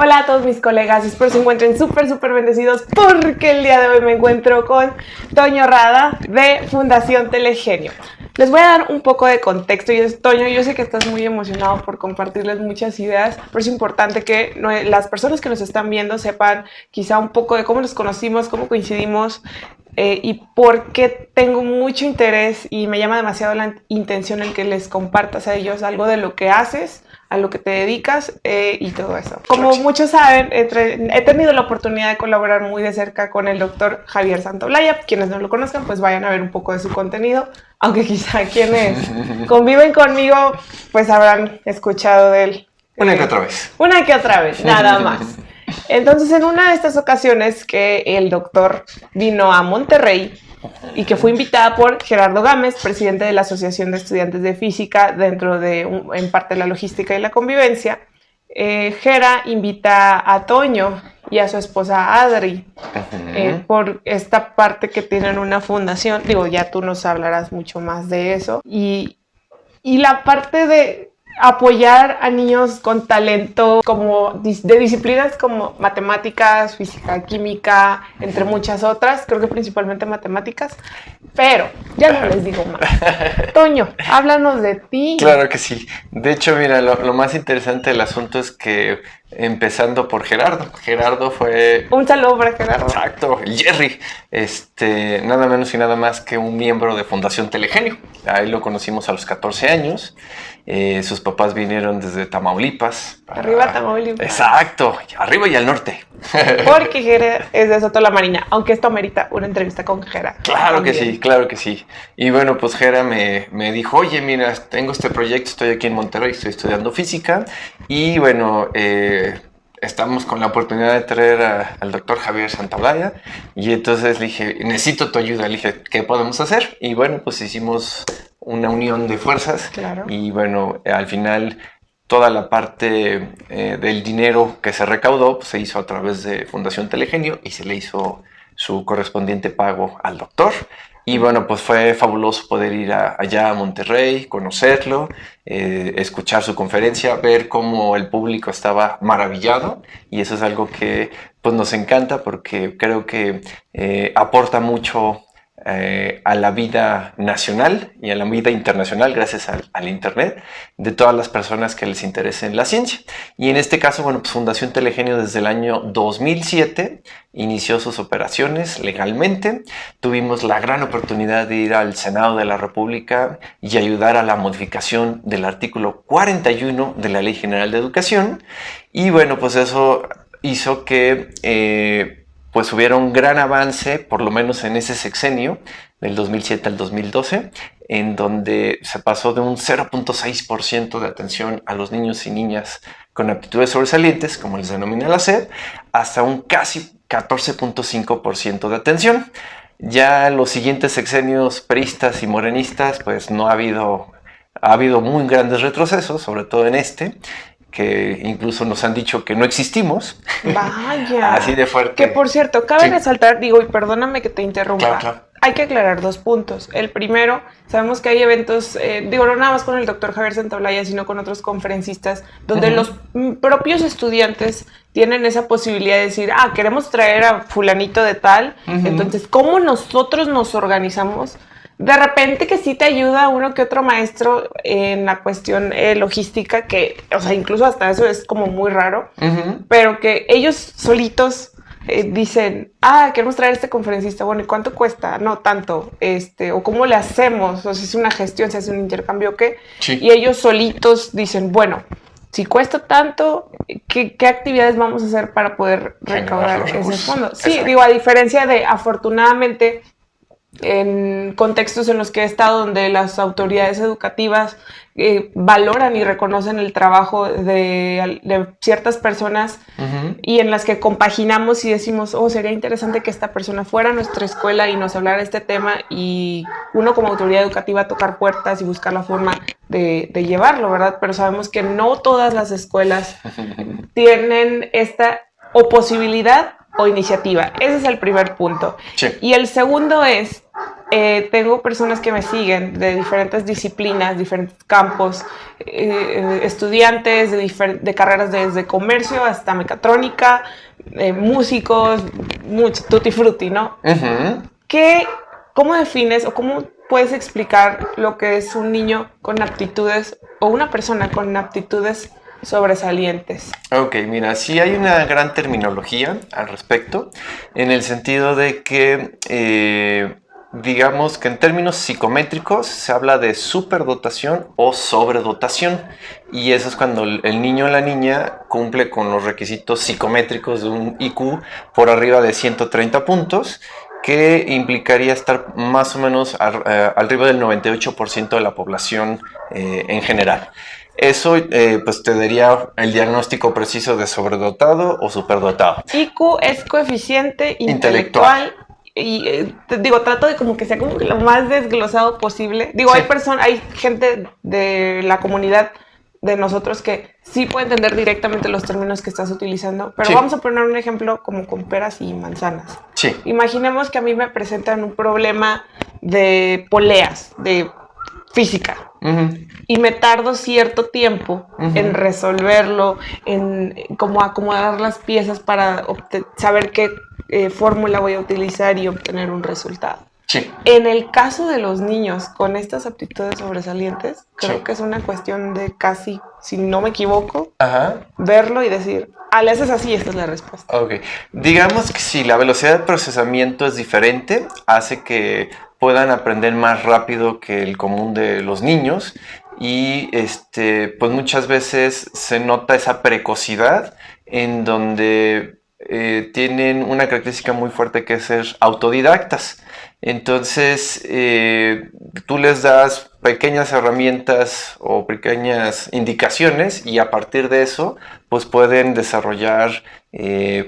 Hola a todos mis colegas, espero se encuentren súper bendecidos porque el día de hoy me encuentro con Toño Rada de Fundación Telegenio. Les voy a dar un poco de contexto y Toño, yo sé que estás muy emocionado por compartirles muchas ideas, pero es importante que las personas que nos están viendo sepan quizá un poco de cómo nos conocimos, cómo coincidimos y por qué tengo mucho interés y me llama demasiado la intención el que les compartas a ellos algo de lo que haces, a lo que te dedicas y todo eso. Como muchos saben, he tenido la oportunidad de colaborar muy de cerca con el doctor Javier Santaolalla. Quienes no lo conozcan, pues vayan a ver un poco de su contenido, aunque quizá quienes conviven conmigo, pues habrán escuchado de él. Una que otra vez. Una que otra vez, nada más. Entonces, en una de estas ocasiones que el doctor vino a Monterrey, y que fue invitada por Gerardo Gámez, presidente de la Asociación de Estudiantes de Física, dentro de, en parte, la logística y la convivencia. Gera invita a Toño y a su esposa Adri por esta parte que tienen una fundación. Digo, ya tú nos hablarás mucho más de eso. Y la parte de apoyar a niños con talento como de disciplinas como matemáticas, física, química, entre muchas otras, creo que principalmente matemáticas, pero ya no les digo más. Toño, háblanos de ti. Claro que sí. De hecho, mira, lo más interesante del asunto es que empezando por Gerardo fue... Un saludo para Gerardo. Exacto, el Jerry, nada menos y nada más que un miembro de Fundación Telegenio. Ahí lo conocimos a los 14 años. Sus papás vinieron desde Tamaulipas. Arriba Tamaulipas. Exacto, arriba y al norte. Porque Gera es de Soto la Marina, aunque esto amerita una entrevista con Gera. Claro que sí, claro que sí. Y bueno, pues Gera me dijo, oye, mira, tengo este proyecto, estoy aquí en Monterrey, estoy estudiando física. Y bueno, estamos con la oportunidad de traer al doctor Javier Santaolalla. Y entonces le dije, necesito tu ayuda. Le dije, ¿qué podemos hacer? Y bueno, pues hicimos una unión de fuerzas. Claro. Y bueno, al final toda la parte del dinero que se recaudó pues, se hizo a través de Fundación Telegenio y se le hizo su correspondiente pago al doctor. Y bueno, pues fue fabuloso poder ir allá a Monterrey, conocerlo, escuchar su conferencia, ver cómo el público estaba maravillado. Y eso es algo que pues, nos encanta porque creo que aporta mucho a la vida nacional y a la vida internacional gracias al internet de todas las personas que les interese la ciencia. Y en este caso, bueno, pues Fundación Telegenio desde el año 2007 inició sus operaciones legalmente. Tuvimos la gran oportunidad de ir al Senado de la República y ayudar a la modificación del artículo 41 de la Ley General de Educación. Y bueno, pues eso hizo que pues hubiera un gran avance, por lo menos en ese sexenio, del 2007 al 2012, en donde se pasó de un 0.6% de atención a los niños y niñas con aptitudes sobresalientes, como les denomina la SEP, hasta un casi 14.5% de atención. Ya en los siguientes sexenios priistas y morenistas, pues no ha habido muy grandes retrocesos, sobre todo en que incluso nos han dicho que no existimos. Vaya. Así de fuerte. Que por cierto, cabe resaltar, digo, y perdóname que te interrumpa. Claro. Hay que aclarar dos puntos. El primero, sabemos que hay eventos, digo, no nada más con el doctor Javier Santaolalla, sino con otros conferencistas, donde los propios estudiantes tienen esa posibilidad de decir, queremos traer a fulanito de tal. Entonces, ¿cómo nosotros nos organizamos? De repente que sí te ayuda uno que otro maestro en la cuestión logística, que, o sea, incluso hasta eso es como muy raro, pero que ellos solitos dicen, queremos traer a este conferencista, bueno, ¿y cuánto cuesta? No tanto, o cómo le hacemos, o si es una gestión, si hace un intercambio, ¿qué? Sí. Y ellos solitos dicen, bueno, si cuesta tanto, ¿qué actividades vamos a hacer para poder recaudar ese fondo? Sí, exacto. Digo, a diferencia de, afortunadamente, en contextos en los que he estado donde las autoridades educativas valoran y reconocen el trabajo de ciertas personas y en las que compaginamos y decimos, sería interesante que esta persona fuera a nuestra escuela y nos hablara de este tema y uno como autoridad educativa tocar puertas y buscar la forma de llevarlo, ¿verdad? Pero sabemos que no todas las escuelas tienen esta posibilidad o iniciativa. Ese es el primer punto. Sí. Y el segundo es, tengo personas que me siguen de diferentes disciplinas, diferentes campos, estudiantes de carreras desde comercio hasta mecatrónica, músicos, mucho, tutti frutti, ¿no? Ujú. ¿Cómo defines o cómo puedes explicar lo que es un niño con aptitudes o una persona con aptitudes sobresalientes? Ok, mira, sí hay una gran terminología al respecto, en el sentido de que, digamos que en términos psicométricos se habla de superdotación o sobredotación, y eso es cuando el niño o la niña cumple con los requisitos psicométricos de un IQ por arriba de 130 puntos, que implicaría estar más o menos arriba del 98% de la población en general. Eso pues te daría el diagnóstico preciso de sobredotado o superdotado. IQ es coeficiente Intelectual. intelectual y digo, trato de como que sea como lo más desglosado posible. Digo, Sí. hay gente de la comunidad de nosotros que sí puede entender directamente los términos que estás utilizando, pero Sí. vamos a poner un ejemplo como con peras y manzanas. Sí. Imaginemos que a mí me presentan un problema de poleas, de física, y me tardo cierto tiempo en resolverlo, en como acomodar las piezas para saber qué fórmula voy a utilizar y obtener un resultado. Sí. En el caso de los niños con estas aptitudes sobresalientes, creo Sí. que es una cuestión de casi, si no me equivoco, Ajá. verlo y decir, le haces así, esta es la respuesta. Ok. Digamos que si la velocidad de procesamiento es diferente, hace que puedan aprender más rápido que el común de los niños, y pues muchas veces se nota esa precocidad en donde tienen una característica muy fuerte, que es ser autodidactas. Entonces, tú les das pequeñas herramientas o pequeñas indicaciones, y a partir de eso pues pueden desarrollar,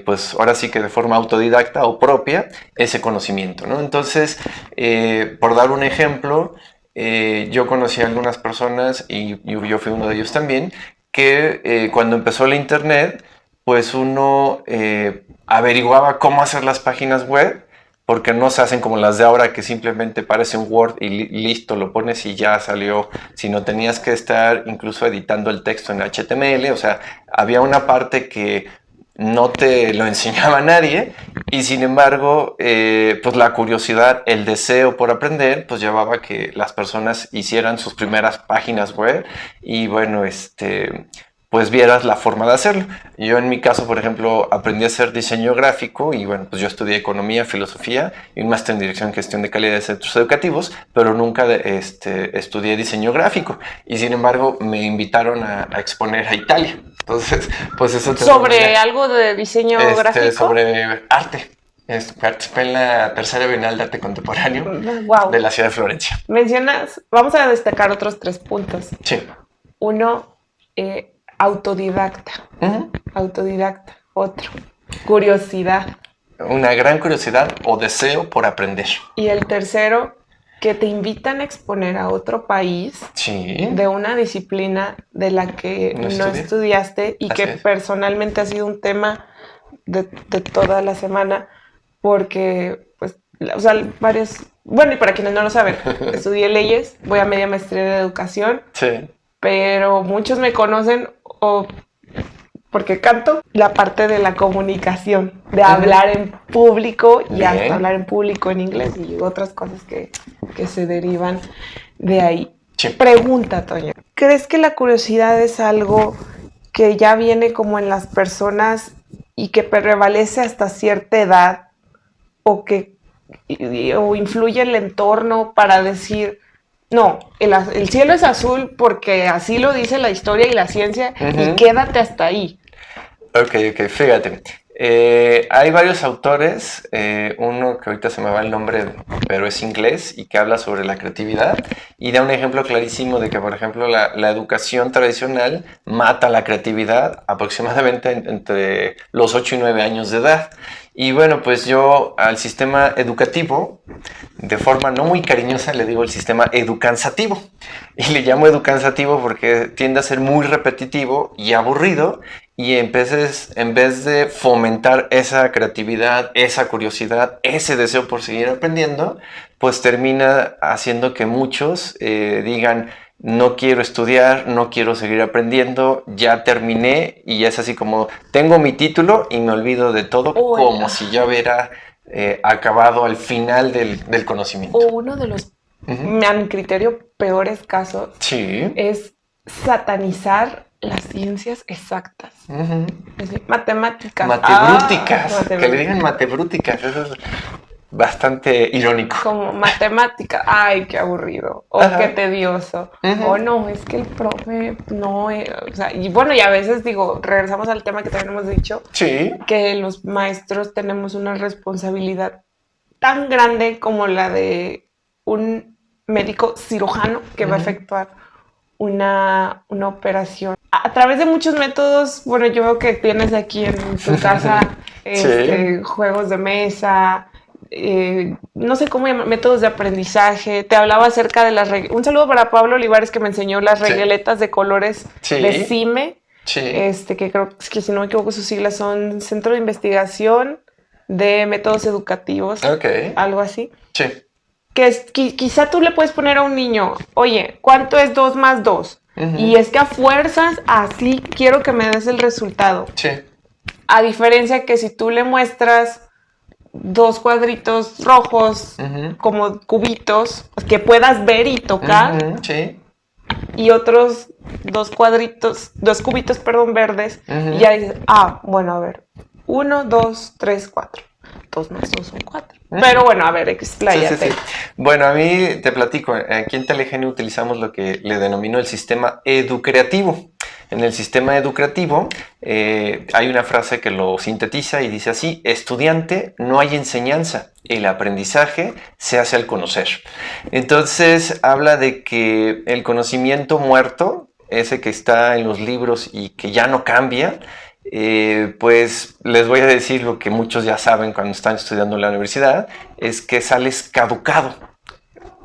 pues ahora sí que de forma autodidacta o propia, ese conocimiento, ¿no? Entonces, por dar un ejemplo, yo conocí a algunas personas, y yo fui uno de ellos también, que cuando empezó la internet, pues uno averiguaba cómo hacer las páginas web, porque no se hacen como las de ahora, que simplemente parece un Word y listo, lo pones y ya salió, sino tenías que estar incluso editando el texto en HTML. O sea, había una parte que no te lo enseñaba nadie, y sin embargo, pues la curiosidad, el deseo por aprender, pues llevaba a que las personas hicieran sus primeras páginas web, y bueno, pues vieras la forma de hacerlo. Yo en mi caso, por ejemplo, aprendí a hacer diseño gráfico, y bueno, pues yo estudié economía, filosofía y un máster en dirección y gestión de calidad de centros educativos, pero nunca estudié diseño gráfico, y sin embargo me invitaron a exponer a Italia. Entonces, pues eso te ¿Sobre algo de diseño gráfico? Sobre arte. Participé en la tercera Bienal de Arte Contemporáneo Wow. de la ciudad de Florencia. Mencionas, vamos a destacar otros 3 puntos. Sí. Uno, autodidacta. Autodidacta. Otro, curiosidad. Una gran curiosidad o deseo por aprender. Y el tercero, que te invitan a exponer a otro país, Sí. de una disciplina de la que no estudiaste y Así que es. personalmente ha sido un tema de toda la semana, porque, pues, o sea, varios, bueno, y para quienes no lo saben, estudié leyes, voy a media maestría de educación, Sí. pero muchos me conocen o porque canto la parte de la comunicación, de hablar en público y Bien. hasta hablar en público en inglés y otras cosas que se derivan de ahí. Sí. Pregunta, Toño, ¿crees que la curiosidad es algo que ya viene como en las personas y que prevalece hasta cierta edad, o que o influye el entorno para decir, no, el cielo es azul porque así lo dice la historia y la ciencia, y quédate hasta ahí? Ok, fíjate. Hay varios autores, uno que ahorita se me va el nombre, pero es inglés, y que habla sobre la creatividad, y da un ejemplo clarísimo de que, por ejemplo, la educación tradicional mata la creatividad aproximadamente entre los 8 y 9 años de edad. Y bueno, pues yo al sistema educativo, de forma no muy cariñosa, le digo el sistema educansativo. Y le llamo educansativo porque tiende a ser muy repetitivo y aburrido, y en vez de fomentar esa creatividad, esa curiosidad, ese deseo por seguir aprendiendo, pues termina haciendo que muchos digan, no quiero estudiar, no quiero seguir aprendiendo, ya terminé y es así como, tengo mi título y me olvido de todo, como si ya hubiera acabado al final del conocimiento. O uno de los, a mi criterio, peores casos es satanizar las ciencias exactas. Es decir, matemáticas. Matebrúticas. Que le digan matebrúticas. Eso es bastante irónico. Como matemática. Ay, qué aburrido. O qué tedioso. O no, es que el profe no... o sea, y bueno, y a veces digo, regresamos al tema que también hemos dicho. Sí. Que los maestros tenemos una responsabilidad tan grande como la de un médico cirujano que va a efectuar una operación. A través de muchos métodos, bueno, yo veo que tienes aquí en tu casa juegos de mesa, no sé cómo llamar, métodos de aprendizaje. Te hablaba acerca de las reglas. Un saludo para Pablo Olivares que me enseñó las regletas de colores de CIME, que creo que si no me equivoco sus siglas son Centro de Investigación de Métodos Educativos, algo así. Sí. Que quizá tú le puedes poner a un niño, oye, ¿cuánto es 2 más 2? Y es que a fuerzas así quiero que me des el resultado. Sí. A diferencia que si tú le muestras 2 cuadritos rojos como cubitos que puedas ver y tocar, y otros 2 cubitos, verdes, y ya dices, bueno, a ver, 1, 2, 3, 4. 2 más 2 son 4. Pero bueno, a ver, expláyate. Sí. Bueno, a mí te platico. Aquí en Telegenio utilizamos lo que le denomino el sistema educreativo. En el sistema educativo hay una frase que lo sintetiza y dice así: estudiante, no hay enseñanza, el aprendizaje se hace al conocer. Entonces habla de que el conocimiento muerto, ese que está en los libros y que ya no cambia, pues les voy a decir lo que muchos ya saben cuando están estudiando en la universidad, es que sales caducado.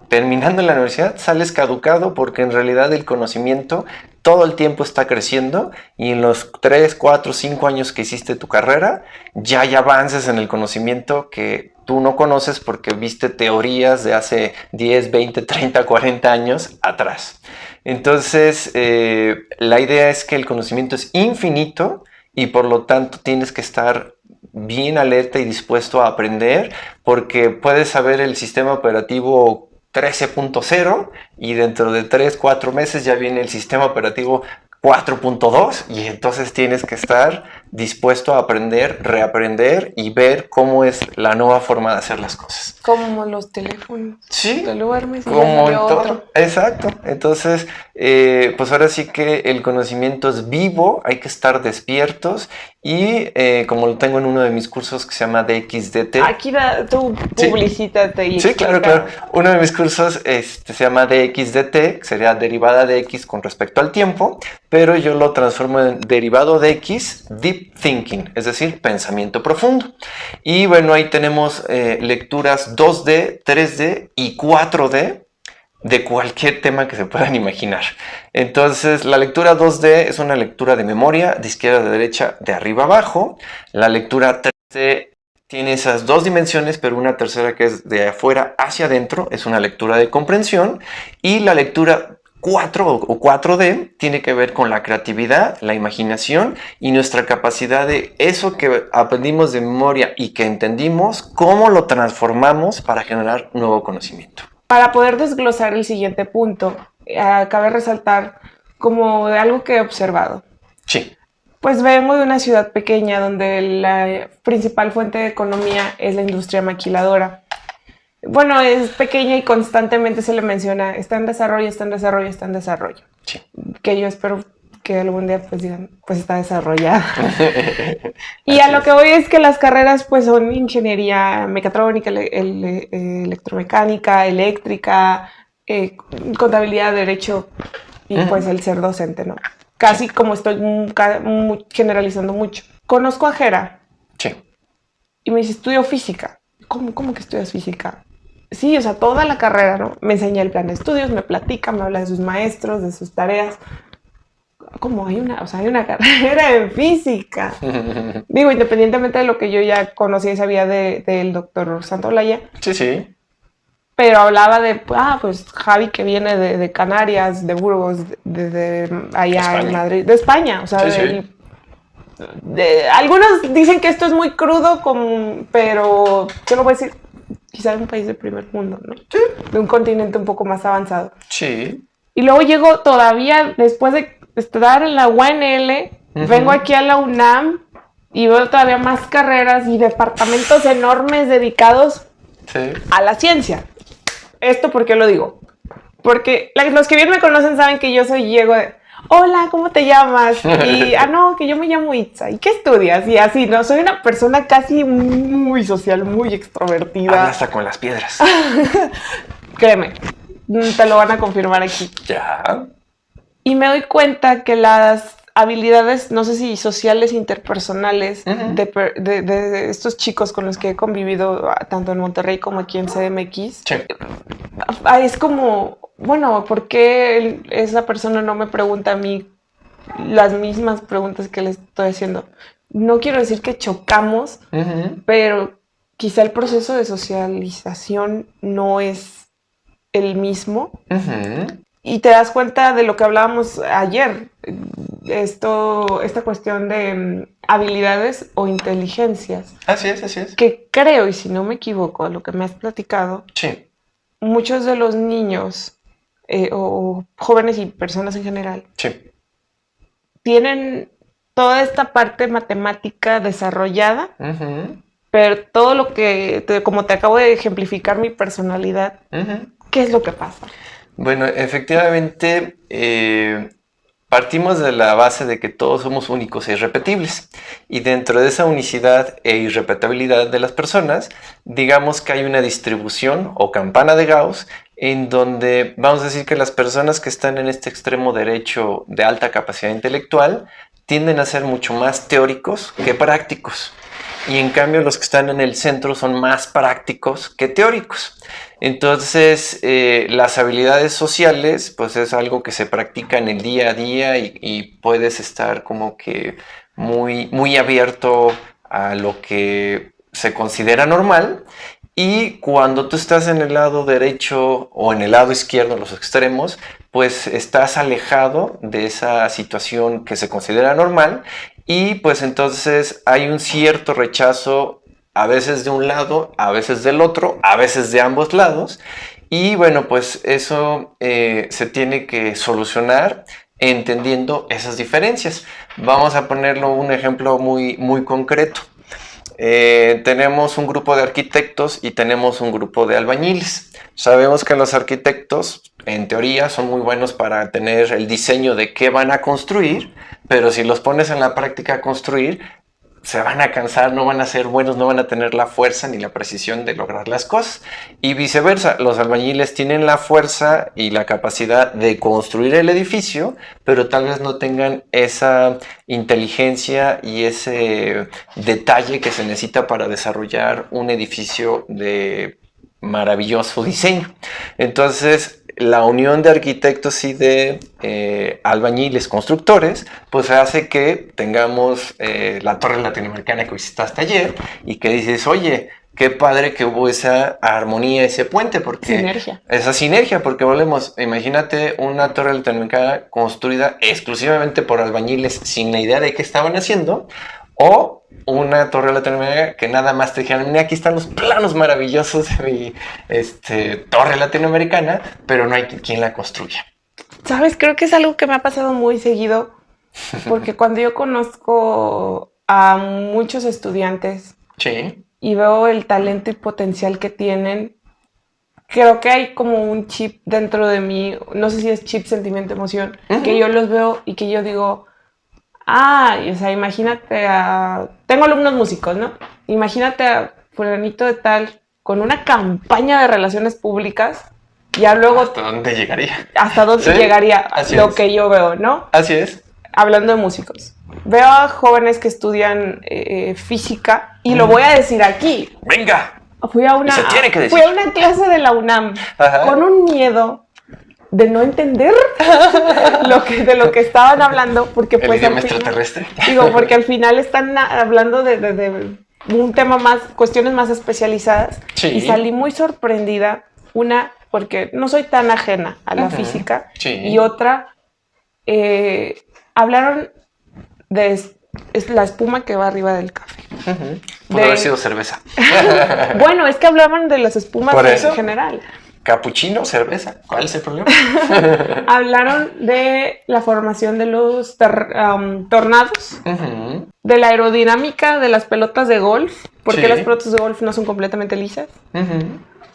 Terminando en la universidad sales caducado porque en realidad el conocimiento todo el tiempo está creciendo y en los 3, 4, 5 años que hiciste tu carrera ya hay avances en el conocimiento que tú no conoces porque viste teorías de hace 10, 20, 30, 40 años atrás. Entonces la idea es que el conocimiento es infinito y por lo tanto tienes que estar bien alerta y dispuesto a aprender porque puedes saber el sistema operativo 13.0 y dentro de 3, 4 meses ya viene el sistema operativo 4.2 y entonces tienes que estar dispuesto a aprender, reaprender y ver cómo es la nueva forma de hacer las cosas. Como los teléfonos. Sí. Te duermes y como ya todo. otro. Exacto. Entonces, pues ahora sí que el conocimiento es vivo, hay que estar despiertos y como lo tengo en uno de mis cursos que se llama DXDT. Aquí tú publicítate. Y sí, claro. Uno de mis cursos se llama DXDT, que sería derivada de X con respecto al tiempo, pero yo lo transformo en derivado de X, Deep Thinking, es decir, pensamiento profundo. Y bueno, ahí tenemos lecturas 2D, 3D y 4D de cualquier tema que se puedan imaginar. Entonces, la lectura 2D es una lectura de memoria, de izquierda a derecha, de arriba a abajo. La lectura 3D tiene esas 2 dimensiones, pero una tercera que es de afuera hacia adentro, es una lectura de comprensión. Y la lectura 4 o 4D tiene que ver con la creatividad, la imaginación y nuestra capacidad de eso que aprendimos de memoria y que entendimos, cómo lo transformamos para generar nuevo conocimiento. Para poder desglosar el siguiente punto, cabe resaltar como de algo que he observado. Sí. Pues vengo de una ciudad pequeña donde la principal fuente de economía es la industria maquiladora. Bueno, es pequeña y constantemente se le menciona, está en desarrollo. Sí. Que yo espero que algún día pues digan, pues está desarrollada. Y a lo que voy es que las carreras pues son ingeniería mecatrónica, electromecánica, eléctrica, contabilidad, derecho y pues el ser docente, ¿no? Casi como estoy generalizando mucho. Conozco a Jera. Sí. Y me dice, estudio física. ¿Cómo que estudias física? Sí, o sea, toda la carrera, ¿no? Me enseña el plan de estudios, me platica, me habla de sus maestros, de sus tareas. ¿cómo hay una? O sea, hay una carrera en física. Digo, independientemente de lo que yo ya conocía y sabía del doctor Santaolalla. Sí, sí. Pero hablaba de, pues Javi que viene de Canarias, de Burgos, de allá España. en Madrid, de España. O sea, Sí, algunos dicen que esto es muy crudo, pero yo lo voy a decir, quizá de un país de primer mundo, ¿no? Sí. De un continente un poco más avanzado. Sí. Y luego llego todavía, después de estar en la UNL, vengo aquí a la UNAM y veo todavía más carreras y departamentos enormes dedicados a la ciencia. ¿Esto por qué lo digo? Porque los que bien me conocen saben que yo llego de, hola, ¿cómo te llamas? Y, no, que yo me llamo Itza. ¿Y qué estudias? Y así, ¿no? Soy una persona casi muy social, muy extrovertida. Habla hasta con las piedras. Créeme, te lo van a confirmar aquí. Ya. Y me doy cuenta que las habilidades, no sé si sociales, interpersonales, de estos chicos con los que he convivido tanto en Monterrey como aquí en CDMX, Sí. Es como, bueno, ¿por qué esa persona no me pregunta a mí las mismas preguntas que le estoy haciendo? No quiero decir que chocamos, pero quizá el proceso de socialización no es el mismo. Y te das cuenta de lo que hablábamos ayer, esta cuestión de habilidades o inteligencias. Así es. Que creo, y si no me equivoco, a lo que me has platicado, Sí. muchos de los niños o jóvenes y personas en general Sí. tienen toda esta parte matemática desarrollada, pero todo lo que, como te acabo de ejemplificar mi personalidad, ¿qué es lo que pasa? Bueno, efectivamente, partimos de la base de que todos somos únicos e irrepetibles. Y dentro de esa unicidad e irrepetibilidad de las personas, digamos que hay una distribución o campana de Gauss en donde vamos a decir que las personas que están en este extremo derecho de alta capacidad intelectual tienden a ser mucho más teóricos que prácticos. Y en cambio los que están en el centro son más prácticos que teóricos. Entonces las habilidades sociales pues es algo que se practica en el día a día y puedes estar como que muy abierto a lo que se considera normal. Y cuando tú estás en el lado derecho o en el lado izquierdo, los extremos, pues estás alejado de esa situación que se considera normal y pues entonces hay un cierto rechazo a veces de un lado, a veces del otro, a veces de ambos lados. Y bueno, pues eso se tiene que solucionar entendiendo esas diferencias. Vamos a ponerlo un ejemplo muy concreto. Tenemos un grupo de arquitectos y tenemos un grupo de albañiles. Sabemos que los arquitectos, en teoría, son muy buenos para tener el diseño de qué van a construir, pero si los pones en la práctica a construir, se van a cansar, no van a ser buenos, no van a tener la fuerza ni la precisión de lograr las cosas. Y viceversa, los albañiles tienen la fuerza y la capacidad de construir el edificio, pero tal vez no tengan esa inteligencia y ese detalle que se necesita para desarrollar un edificio de maravilloso diseño. Entonces, la unión de arquitectos y de albañiles constructores, pues hace que tengamos la torre latinoamericana que visitaste ayer y que dices, oye, qué padre que hubo esa armonía, ese puente, porque esa sinergia, porque volvemos, imagínate una torre latinoamericana construida exclusivamente por albañiles sin la idea de qué estaban haciendo, o una torre latinoamericana que nada más te dijeran, mira, aquí están los planos maravillosos de mi torre latinoamericana, pero no hay quien la construya. ¿Sabes? Creo que es algo que me ha pasado muy seguido, porque cuando yo conozco a muchos estudiantes y veo el talento y potencial que tienen, creo que hay como un chip dentro de mí, no sé si es chip, sentimiento, emoción, que yo los veo y que yo digo, o sea, imagínate tengo alumnos músicos, ¿no? Imagínate a fulanito de tal con una campaña de relaciones públicas, ya luego... ¿Hasta dónde llegaría? Hasta dónde llegaría lo que yo veo, ¿no? Así es. Hablando de músicos. Veo a jóvenes que estudian física y lo voy a decir aquí. ¡Venga! Fui a una clase de la UNAM con un miedo de no entender de lo que estaban hablando, porque pues idioma extraterrestre. Digo, porque al final están hablando de un tema más, cuestiones más especializadas, sí. Y salí muy sorprendida, una, porque no soy tan ajena a la física, sí. Y otra, hablaron de la espuma que va arriba del café. Puede haber sido cerveza. Bueno, es que hablaban de las espumas en general. Capuchino, cerveza. ¿Cuál es el problema? Hablaron de la formación de los tornados, de la aerodinámica de las pelotas de golf, porque las pelotas de golf no son completamente lisas.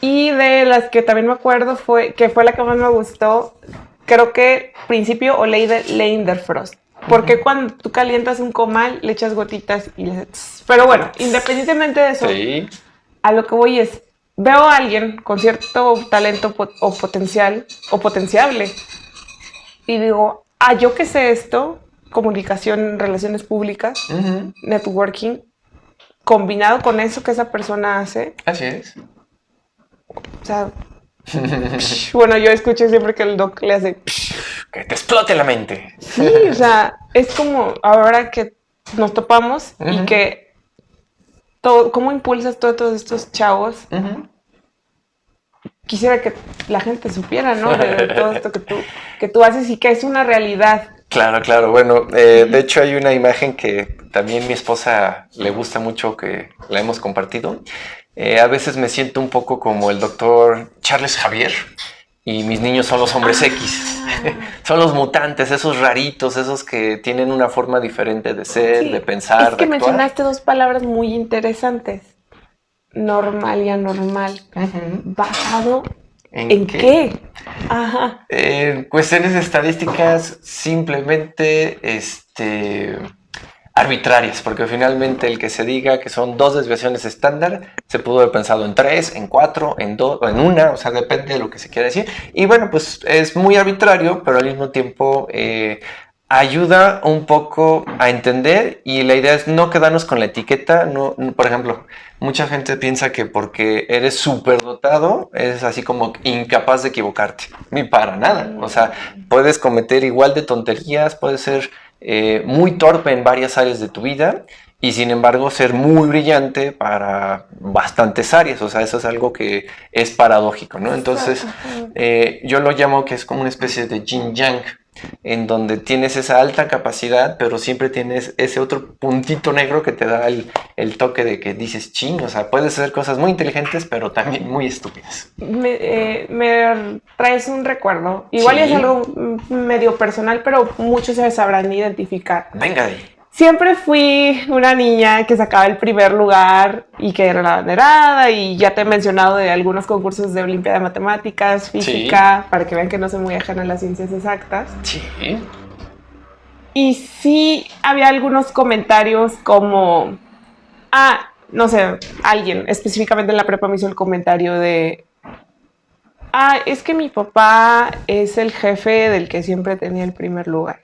Y de las que también me acuerdo que fue la que más me gustó, creo que principio o ley de Leidenfrost. Porque cuando tú calientas un comal, le echas gotitas y Pero bueno, independientemente de eso, a lo que voy es, veo a alguien con cierto talento o potencial, o potenciable, y digo, yo que sé esto, comunicación, relaciones públicas, networking, combinado con eso que esa persona hace. Así es. O sea, bueno, yo escuché siempre que el doc le hace... Que te explote la mente. Sí, o sea, es como ahora que nos topamos y que ¿cómo impulsas todos estos chavos? Quisiera que la gente supiera, ¿no? De todo esto que tú haces y que es una realidad. Claro. Bueno, de hecho hay una imagen que también mi esposa le gusta mucho, que la hemos compartido. A veces me siento un poco como el doctor Charles Xavier y mis niños son los hombres X. Son los mutantes, esos raritos, esos que tienen una forma diferente de ser, de pensar, es que mencionaste dos palabras muy interesantes. Normal y anormal. ¿Basado en qué? Ajá. En cuestiones estadísticas simplemente arbitrarias, porque finalmente el que se diga que son 2 desviaciones estándar, se pudo haber pensado en 3, en 4, en 2, o en 1, o sea, depende de lo que se quiera decir. Y bueno, pues es muy arbitrario, pero al mismo tiempo ayuda un poco a entender, y la idea es no quedarnos con la etiqueta. No, por ejemplo, mucha gente piensa que porque eres superdotado, eres así como incapaz de equivocarte. Ni para nada. O sea, puedes cometer igual de tonterías, puedes ser muy torpe en varias áreas de tu vida y sin embargo ser muy brillante para bastantes áreas. O sea, eso es algo que es paradójico, ¿no? Entonces, yo lo llamo que es como una especie de yin-yang, en donde tienes esa alta capacidad, pero siempre tienes ese otro puntito negro que te da el toque de que dices, ching, o sea, puedes hacer cosas muy inteligentes, pero también muy estúpidas. Me traes un recuerdo. Igual es algo medio personal, pero muchos se sabrán identificar. Venga de ahí. Siempre fui una niña que sacaba el primer lugar y que era la banderada, y ya te he mencionado de algunos concursos de Olimpiada de Matemáticas, Física, para que vean que no soy muy ajena a las ciencias exactas. Sí. Y sí había algunos comentarios como, no sé, alguien específicamente en la prepa me hizo el comentario de, es que mi papá es el jefe del que siempre tenía el primer lugar.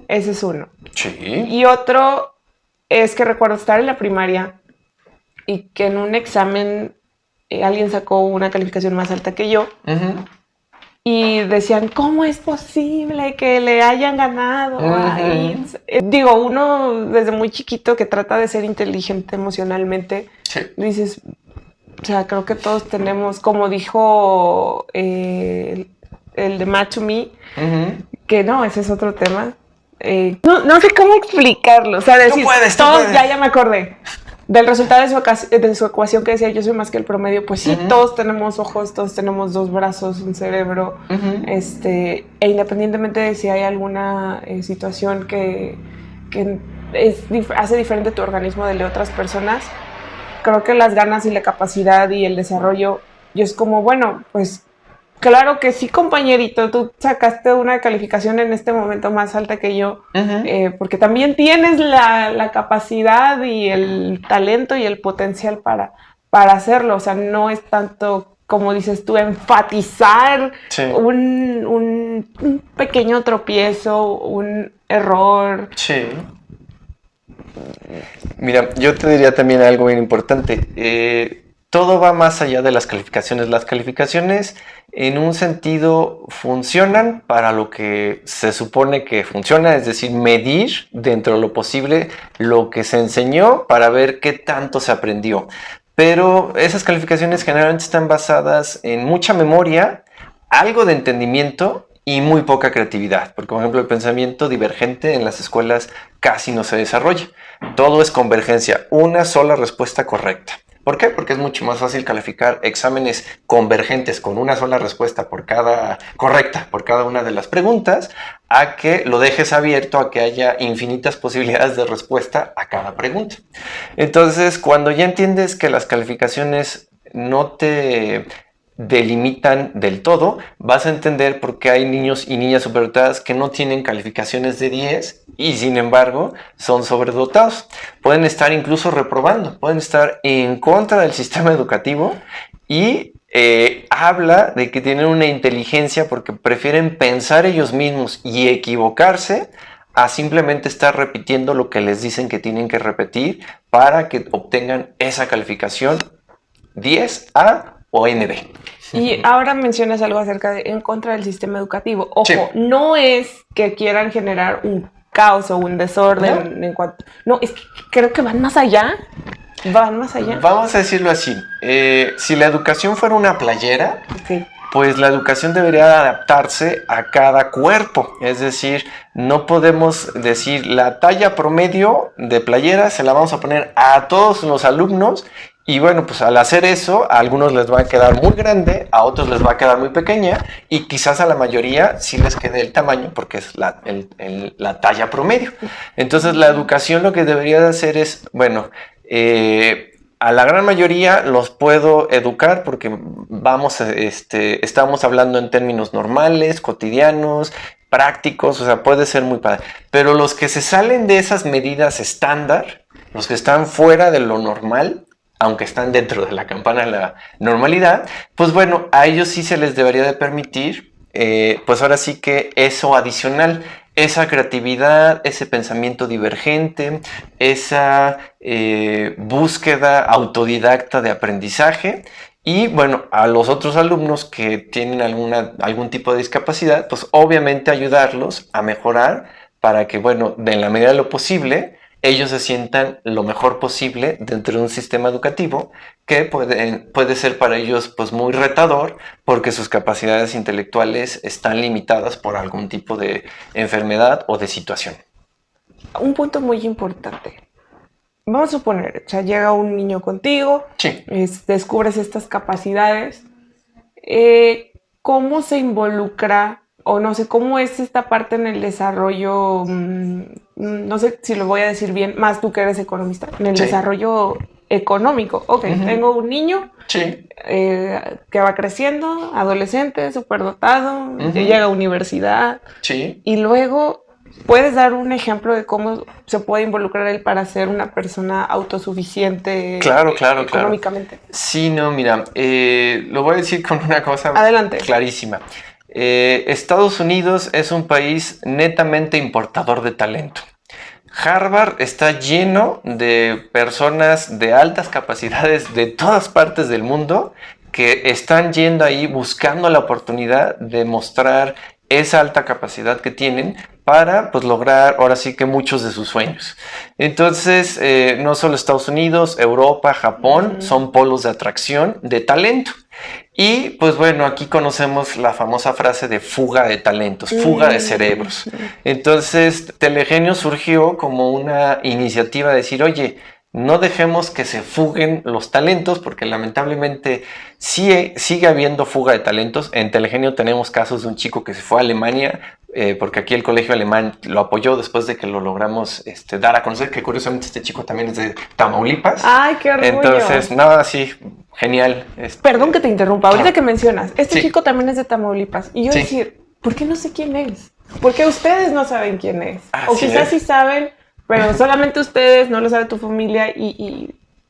Ese es uno. Sí. Y otro es que recuerdo estar en la primaria y que en un examen alguien sacó una calificación más alta que yo. Y decían, ¿cómo es posible que le hayan ganado? Digo, uno desde muy chiquito que trata de ser inteligente emocionalmente, dices, o sea, creo que todos tenemos, como dijo el de Match to Me, que no, ese es otro tema. No sé cómo explicarlo. O sea, decir, tú puedes. Ya me acordé del resultado de su ecuación que decía yo soy más que el promedio. Pues sí, todos tenemos ojos, todos tenemos 2 brazos, un cerebro, e independientemente de si hay alguna situación que hace diferente tu organismo del de otras personas, creo que las ganas y la capacidad y el desarrollo, yo es como, bueno, pues claro que sí, compañerito, tú sacaste una calificación en este momento más alta que yo, porque también tienes la capacidad y el talento y el potencial para hacerlo. O sea, no es tanto, como dices tú, enfatizar un pequeño tropiezo, un error. Sí. Mira, yo te diría también algo bien importante. todo va más allá de las calificaciones. Las calificaciones en un sentido funcionan para lo que se supone que funciona, es decir, medir dentro de lo posible lo que se enseñó para ver qué tanto se aprendió. Pero esas calificaciones generalmente están basadas en mucha memoria, algo de entendimiento y muy poca creatividad. Porque, por ejemplo, el pensamiento divergente en las escuelas casi no se desarrolla. Todo es convergencia, una sola respuesta correcta. ¿Por qué? Porque es mucho más fácil calificar exámenes convergentes con una sola respuesta correcta por cada una de las preguntas, a que lo dejes abierto a que haya infinitas posibilidades de respuesta a cada pregunta. Entonces, cuando ya entiendes que las calificaciones no te delimitan del todo, vas a entender por qué hay niños y niñas superdotadas que no tienen calificaciones de 10 y sin embargo son sobredotados. Pueden estar incluso reprobando, pueden estar en contra del sistema educativo y habla de que tienen una inteligencia porque prefieren pensar ellos mismos y equivocarse a simplemente estar repitiendo lo que les dicen que tienen que repetir para que obtengan esa calificación 10A o NB. Y ahora mencionas algo acerca de en contra del sistema educativo. Ojo, sí. No es que quieran generar un caos o un desorden en cuanto... No, es que creo que van más allá. Van más allá. Vamos a decirlo así. Si la educación fuera una playera, pues la educación debería adaptarse a cada cuerpo. Es decir, no podemos decir la talla promedio de playera se la vamos a poner a todos los alumnos. Y bueno, pues al hacer eso, a algunos les va a quedar muy grande, a otros les va a quedar muy pequeña y quizás a la mayoría sí les quede el tamaño porque es la talla promedio. Entonces la educación lo que debería de hacer es, bueno, a la gran mayoría los puedo educar porque estamos hablando en términos normales, cotidianos, prácticos, o sea, puede ser muy padre. Pero los que se salen de esas medidas estándar, los que están fuera de lo normal, aunque están dentro de la campana de la normalidad, pues bueno, a ellos sí se les debería de permitir, pues ahora sí que eso adicional, esa creatividad, ese pensamiento divergente, esa búsqueda autodidacta de aprendizaje. Y bueno, a los otros alumnos que tienen algún tipo de discapacidad, pues obviamente ayudarlos a mejorar para que, bueno, en la medida de lo posible, ellos se sientan lo mejor posible dentro de un sistema educativo que puede ser para ellos pues muy retador porque sus capacidades intelectuales están limitadas por algún tipo de enfermedad o de situación. Un punto muy importante. Vamos a suponer, o sea, llega un niño contigo, sí. Descubres estas capacidades. ¿Cómo se involucra? O no sé, ¿cómo es esta parte en el desarrollo? No sé si lo voy a decir bien, más tú que eres economista, en el desarrollo económico. Ok, tengo un niño que va creciendo, adolescente, superdotado, llega a universidad. Y luego, ¿puedes dar un ejemplo de cómo se puede involucrar él para ser una persona autosuficiente económicamente? Claro. Sí, no, mira, lo voy a decir con una cosa clarísima. Estados Unidos es un país netamente importador de talento. Harvard está lleno de personas de altas capacidades de todas partes del mundo que están yendo ahí buscando la oportunidad de mostrar esa alta capacidad que tienen para pues lograr ahora sí que muchos de sus sueños. Entonces, no solo Estados Unidos, Europa, Japón son polos de atracción de talento. Y pues bueno, aquí conocemos la famosa frase de fuga de talentos, fuga de cerebros. Entonces, Telegenio surgió como una iniciativa de decir, oye, no dejemos que se fuguen los talentos porque lamentablemente sigue habiendo fuga de talentos. En Telegenio tenemos casos de un chico que se fue a Alemania porque aquí el colegio alemán lo apoyó después de que lo logramos dar a conocer, que curiosamente este chico también es de Tamaulipas. ¡Ay, qué orgullo! Entonces, nada, sí, genial. Perdón que te interrumpa, ahorita que mencionas, este chico también es de Tamaulipas. Y yo decir, ¿por qué no sé quién es? ¿Por qué ustedes no saben quién es? O quizás sí saben, pero solamente ustedes, no lo sabe tu familia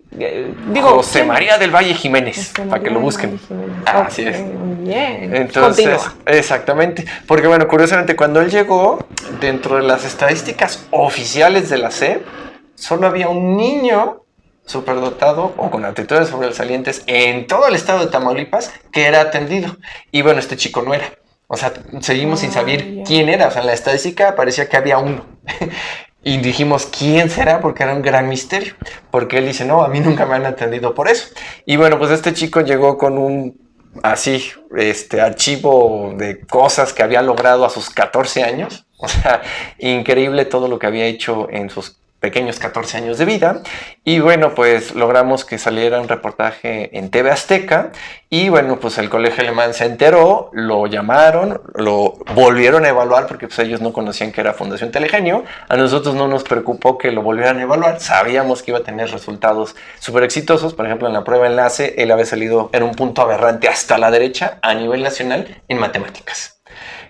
digo... José María del Valle Jiménez, para que lo busquen. Así es. Bien. Entonces, continúa. Exactamente. Porque bueno, curiosamente, cuando él llegó, dentro de las estadísticas oficiales de la SEP, solo había un niño superdotado o con aptitudes sobresalientes en todo el estado de Tamaulipas que era atendido. Y bueno, este chico no era. O sea, seguimos sin saber quién era. O sea, en la estadística parecía que había uno. Y dijimos, ¿quién será? Porque era un gran misterio. Porque él dice, no, a mí nunca me han atendido por eso. Y bueno, pues este chico llegó con un archivo de cosas que había logrado a sus 14 años. O sea, increíble todo lo que había hecho en sus pequeños 14 años de vida. Y bueno, pues logramos que saliera un reportaje en TV Azteca. Y bueno, pues el Colegio Alemán se enteró, lo llamaron, lo volvieron a evaluar porque pues ellos no conocían que era Fundación Telegenio. A nosotros no nos preocupó que lo volvieran a evaluar. Sabíamos que iba a tener resultados súper exitosos. Por ejemplo, en la prueba enlace, él había salido en un punto aberrante hasta la derecha a nivel nacional en matemáticas.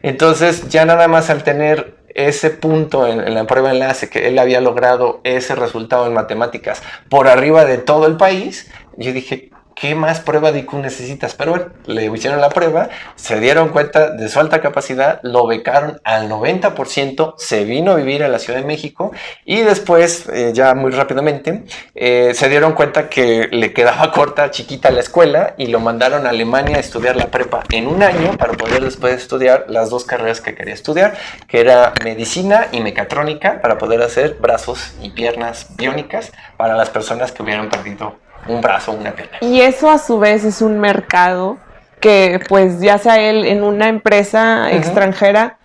Entonces, ya nada más al tener ese punto en la prueba enlace, que él había logrado ese resultado en matemáticas por arriba de todo el país, yo dije, ¿qué más prueba de IQ necesitas? Pero bueno, le hicieron la prueba, se dieron cuenta de su alta capacidad, lo becaron al 90%, se vino a vivir a la Ciudad de México y después, ya muy rápidamente, se dieron cuenta que le quedaba corta, chiquita la escuela y lo mandaron a Alemania a estudiar la prepa en un año para poder después estudiar las dos carreras que quería estudiar, que era medicina y mecatrónica, para poder hacer brazos y piernas biónicas para las personas que hubieran perdido un brazo o una pierna. Y eso a su vez es un mercado que pues ya sea él en una empresa extranjera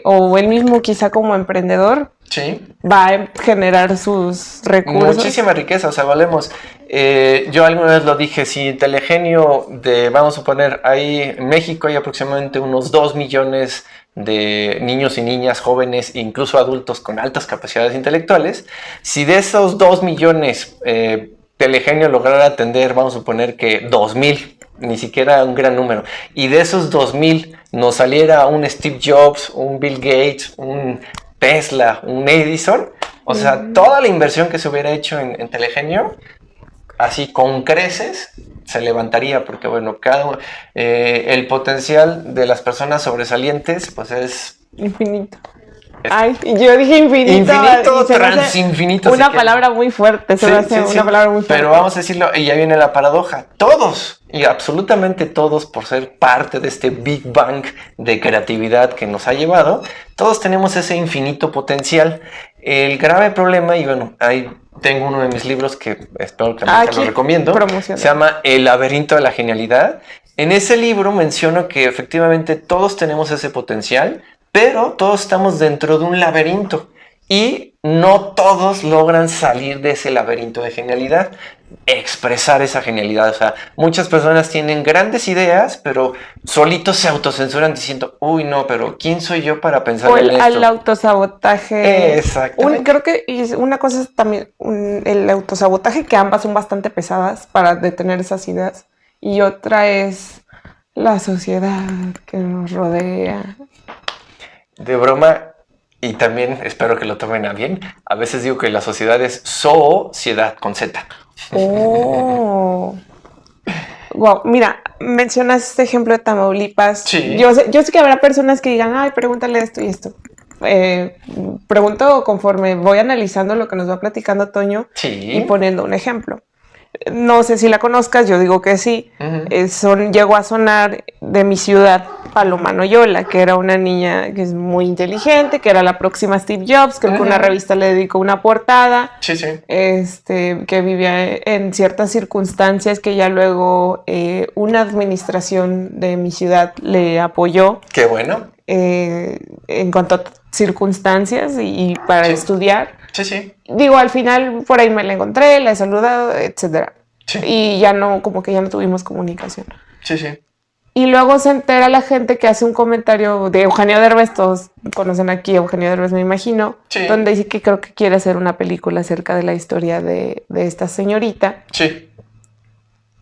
o él mismo quizá como emprendedor va a generar sus recursos. Muchísima riqueza, o sea, valemos. Yo alguna vez lo dije, si Telegenio vamos a poner ahí en México hay aproximadamente unos 2 millones de niños y niñas, jóvenes, incluso adultos con altas capacidades intelectuales. Si de esos 2 millones Telegenio lograra atender, vamos a suponer que 2,000, ni siquiera un gran número, y de esos 2,000 nos saliera un Steve Jobs, un Bill Gates, un Tesla, un Edison, o sea, toda la inversión que se hubiera hecho en Telegenio, así con creces, se levantaría, porque bueno, el potencial de las personas sobresalientes, pues es infinito. Ay, yo dije infinito. Infinito, transinfinito. Una palabra muy fuerte, se me hace una palabra muy fuerte. Pero vamos a decirlo, y ya viene la paradoja. Todos, y absolutamente todos, por ser parte de este Big Bang de creatividad que nos ha llevado, todos tenemos ese infinito potencial. El grave problema, y bueno, ahí tengo uno de mis libros que espero que lo recomiendo, se llama El laberinto de la genialidad. En ese libro menciono que efectivamente todos tenemos ese potencial, pero todos estamos dentro de un laberinto y no todos logran salir de ese laberinto de genialidad, expresar esa genialidad. O sea, muchas personas tienen grandes ideas, pero solitos se autocensuran diciendo, uy, no, pero ¿quién soy yo para pensar en esto? El autosabotaje. Exactamente. Creo que una cosa es también el autosabotaje, que ambas son bastante pesadas para detener esas ideas, y otra es la sociedad que nos rodea. De broma, y también espero que lo tomen a bien, a veces digo que la sociedad es sociedad con Z. Oh. Wow, mira, mencionas este ejemplo de Tamaulipas. Sí. Yo sé que habrá personas que digan, ay, pregúntale esto y esto. Pregunto conforme voy analizando lo que nos va platicando Toño y poniendo un ejemplo. No sé si la conozcas, yo digo que sí. Llegó a sonar de mi ciudad Paloma Noyola, que era una niña que es muy inteligente, que era la próxima Steve Jobs, creo que una revista le dedicó una portada. Que vivía en ciertas circunstancias que ya luego una administración de mi ciudad le apoyó. Qué bueno. En cuanto a circunstancias y para estudiar. Digo, al final por ahí me la encontré, la he saludado, etcétera. Y ya no, como que ya no tuvimos comunicación. Y luego se entera la gente que hace un comentario de Eugenio Derbez, todos conocen aquí a Eugenio Derbez, me imagino, donde dice que creo que quiere hacer una película acerca de la historia de esta señorita.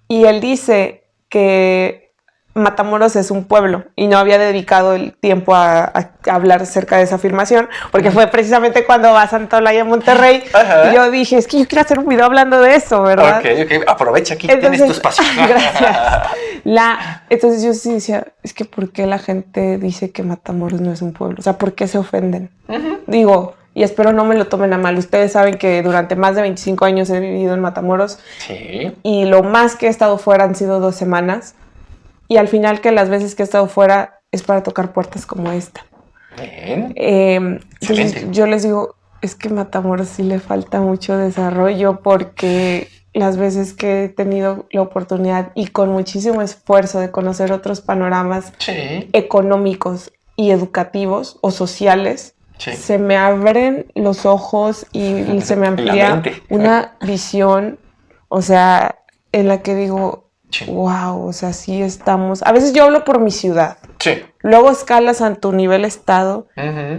Y él dice que Matamoros es un pueblo y no había dedicado el tiempo a hablar acerca de esa afirmación, porque fue precisamente cuando va a Santa Olaya, Monterrey. Y yo dije, es que yo quiero hacer un video hablando de eso, ¿verdad? Ok, aprovecha aquí, tienes tu espacio. Gracias. Entonces yo sí decía, es que ¿por qué la gente dice que Matamoros no es un pueblo? O sea, ¿por qué se ofenden? Digo, y espero no me lo tomen a mal. Ustedes saben que durante más de 25 años he vivido en Matamoros. Sí. Y lo más que he estado fuera han sido 2 semanas. Y al final que las veces que he estado fuera es para tocar puertas como esta. Bien. Entonces yo les digo, es que Matamoros sí le falta mucho desarrollo porque las veces que he tenido la oportunidad y con muchísimo esfuerzo de conocer otros panoramas económicos y educativos o sociales, se me abren los ojos y se me amplía una visión, o sea, en la que digo, wow, o sea, sí estamos. A veces yo hablo por mi ciudad. Sí. Luego escalas a tu nivel estado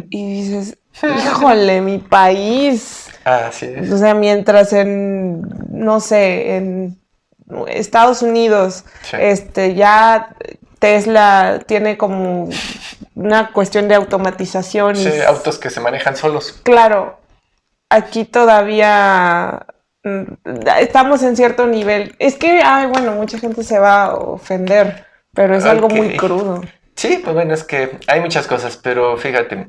y dices, híjole, mi país. Así es. O sea, mientras en, no sé, en Estados Unidos, ya Tesla tiene como una cuestión de automatización. Sí, autos que se manejan solos. Claro, aquí todavía estamos en cierto nivel. Es que, bueno, mucha gente se va a ofender, pero es algo muy crudo. Sí, pues bueno, es que hay muchas cosas, pero fíjate,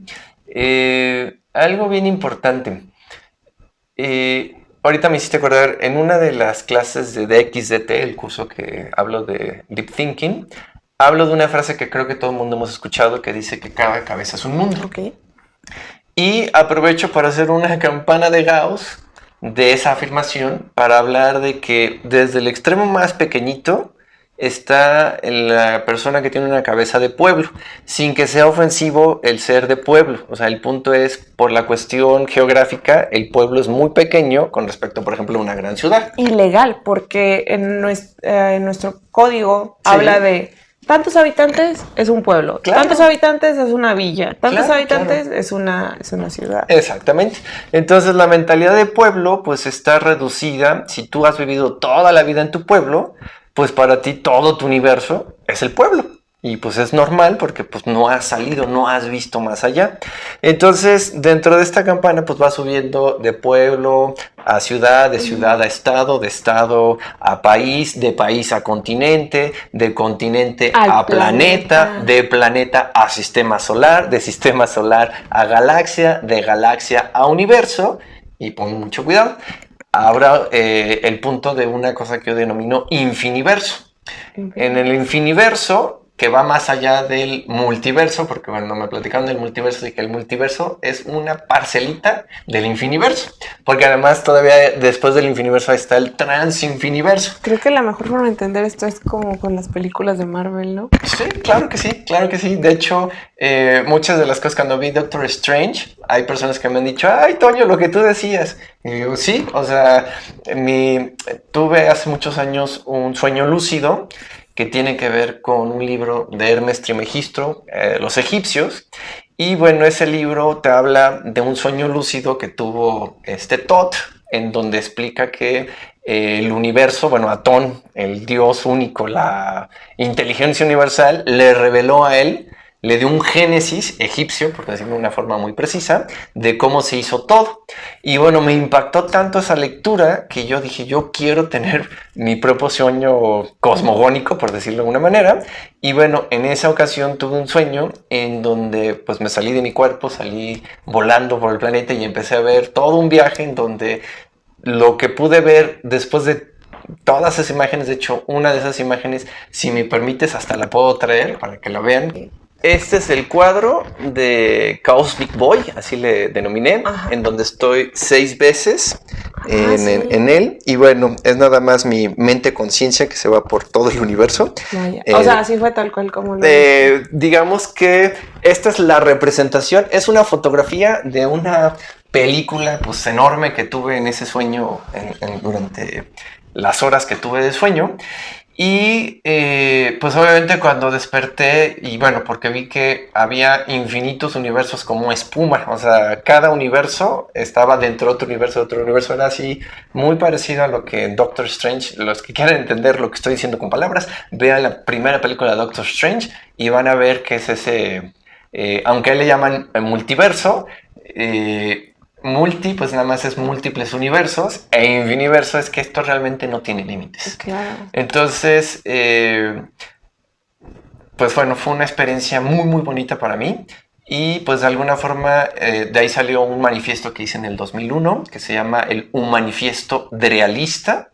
algo bien importante. Ahorita me hiciste acordar, en una de las clases de DXDT, el curso que hablo de Deep Thinking, hablo de una frase que creo que todo el mundo hemos escuchado, que dice que cada cabeza es un mundo. Okay. Y aprovecho para hacer una campana de Gauss de esa afirmación para hablar de que desde el extremo más pequeñito está la persona que tiene una cabeza de pueblo, sin que sea ofensivo el ser de pueblo. O sea, el punto es, por la cuestión geográfica, el pueblo es muy pequeño con respecto, por ejemplo, a una gran ciudad. Ilegal, porque en nuestro código habla de tantos habitantes es un pueblo, tantos habitantes es una villa, tantos habitantes es una ciudad. Exactamente. Entonces la mentalidad de pueblo pues está reducida. Si tú has vivido toda la vida en tu pueblo, pues para ti todo tu universo es el pueblo. Y pues es normal porque pues no has salido, no has visto más allá. Entonces dentro de esta campana pues va subiendo de pueblo a ciudad, de ciudad a estado, de estado a país, de país a continente, de continente a planeta, de planeta a sistema solar, de sistema solar a galaxia, de galaxia a universo. Y pon mucho cuidado. Habrá el punto de una cosa que yo denomino infiniverso. En el infiniverso, que va más allá del multiverso, porque cuando me platicaron del multiverso, dije que el multiverso es una parcelita del infiniverso, porque además todavía después del infiniverso está el transinfiniverso. Creo que la mejor forma de entender esto es como con las películas de Marvel, ¿no? Sí, claro que sí, claro que sí. De hecho, muchas de las cosas cuando vi Doctor Strange, hay personas que me han dicho, ay, Toño, lo que tú decías. Y digo, sí, o sea, tuve hace muchos años un sueño lúcido que tiene que ver con un libro de Hermes Trismegisto, Los egipcios. Y bueno, ese libro te habla de un sueño lúcido que tuvo Thoth, en donde explica que el universo, bueno, Atón, el Dios único, la inteligencia universal, le reveló a él, le dio un génesis egipcio, por decirlo de una forma muy precisa, de cómo se hizo todo. Y bueno, me impactó tanto esa lectura que yo dije, yo quiero tener mi propio sueño cosmogónico, por decirlo de alguna manera. Y bueno, en esa ocasión tuve un sueño en donde pues me salí de mi cuerpo, salí volando por el planeta y empecé a ver todo un viaje en donde lo que pude ver después de todas esas imágenes, de hecho, una de esas imágenes, si me permites, hasta la puedo traer para que la vean. Este es el cuadro de Cosmic Boy, así le denominé, en donde estoy 6 veces en él. Y bueno, es nada más mi mente conciencia que se va por todo el universo. O sea, así fue tal cual como lo digamos que esta es la representación, es una fotografía de una película pues enorme que tuve en ese sueño durante las horas que tuve de sueño. Y pues obviamente cuando desperté, y bueno, porque vi que había infinitos universos como espuma, o sea, cada universo estaba dentro de otro universo, era así muy parecido a lo que en Doctor Strange. Los que quieran entender lo que estoy diciendo con palabras, vean la primera película de Doctor Strange y van a ver que es ese, aunque a él le llaman multiverso, multi, pues nada más es múltiples universos, e infiniverso es que esto realmente no tiene límites. Claro. Entonces, pues bueno, fue una experiencia muy, muy bonita para mí. Y pues de alguna forma de ahí salió un manifiesto que hice en el 2001 que se llama Un Manifiesto Realista,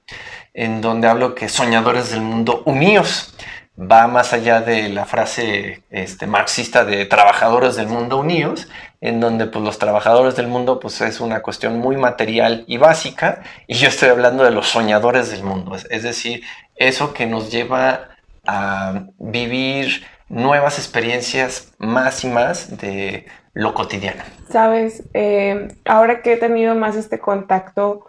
en donde hablo que soñadores del mundo uníos. Va más allá de la frase marxista de trabajadores del mundo unidos, en donde pues, los trabajadores del mundo pues, es una cuestión muy material y básica, y yo estoy hablando de los soñadores del mundo, es decir, eso que nos lleva a vivir nuevas experiencias más y más de lo cotidiano. Sabes, ahora que he tenido más este contacto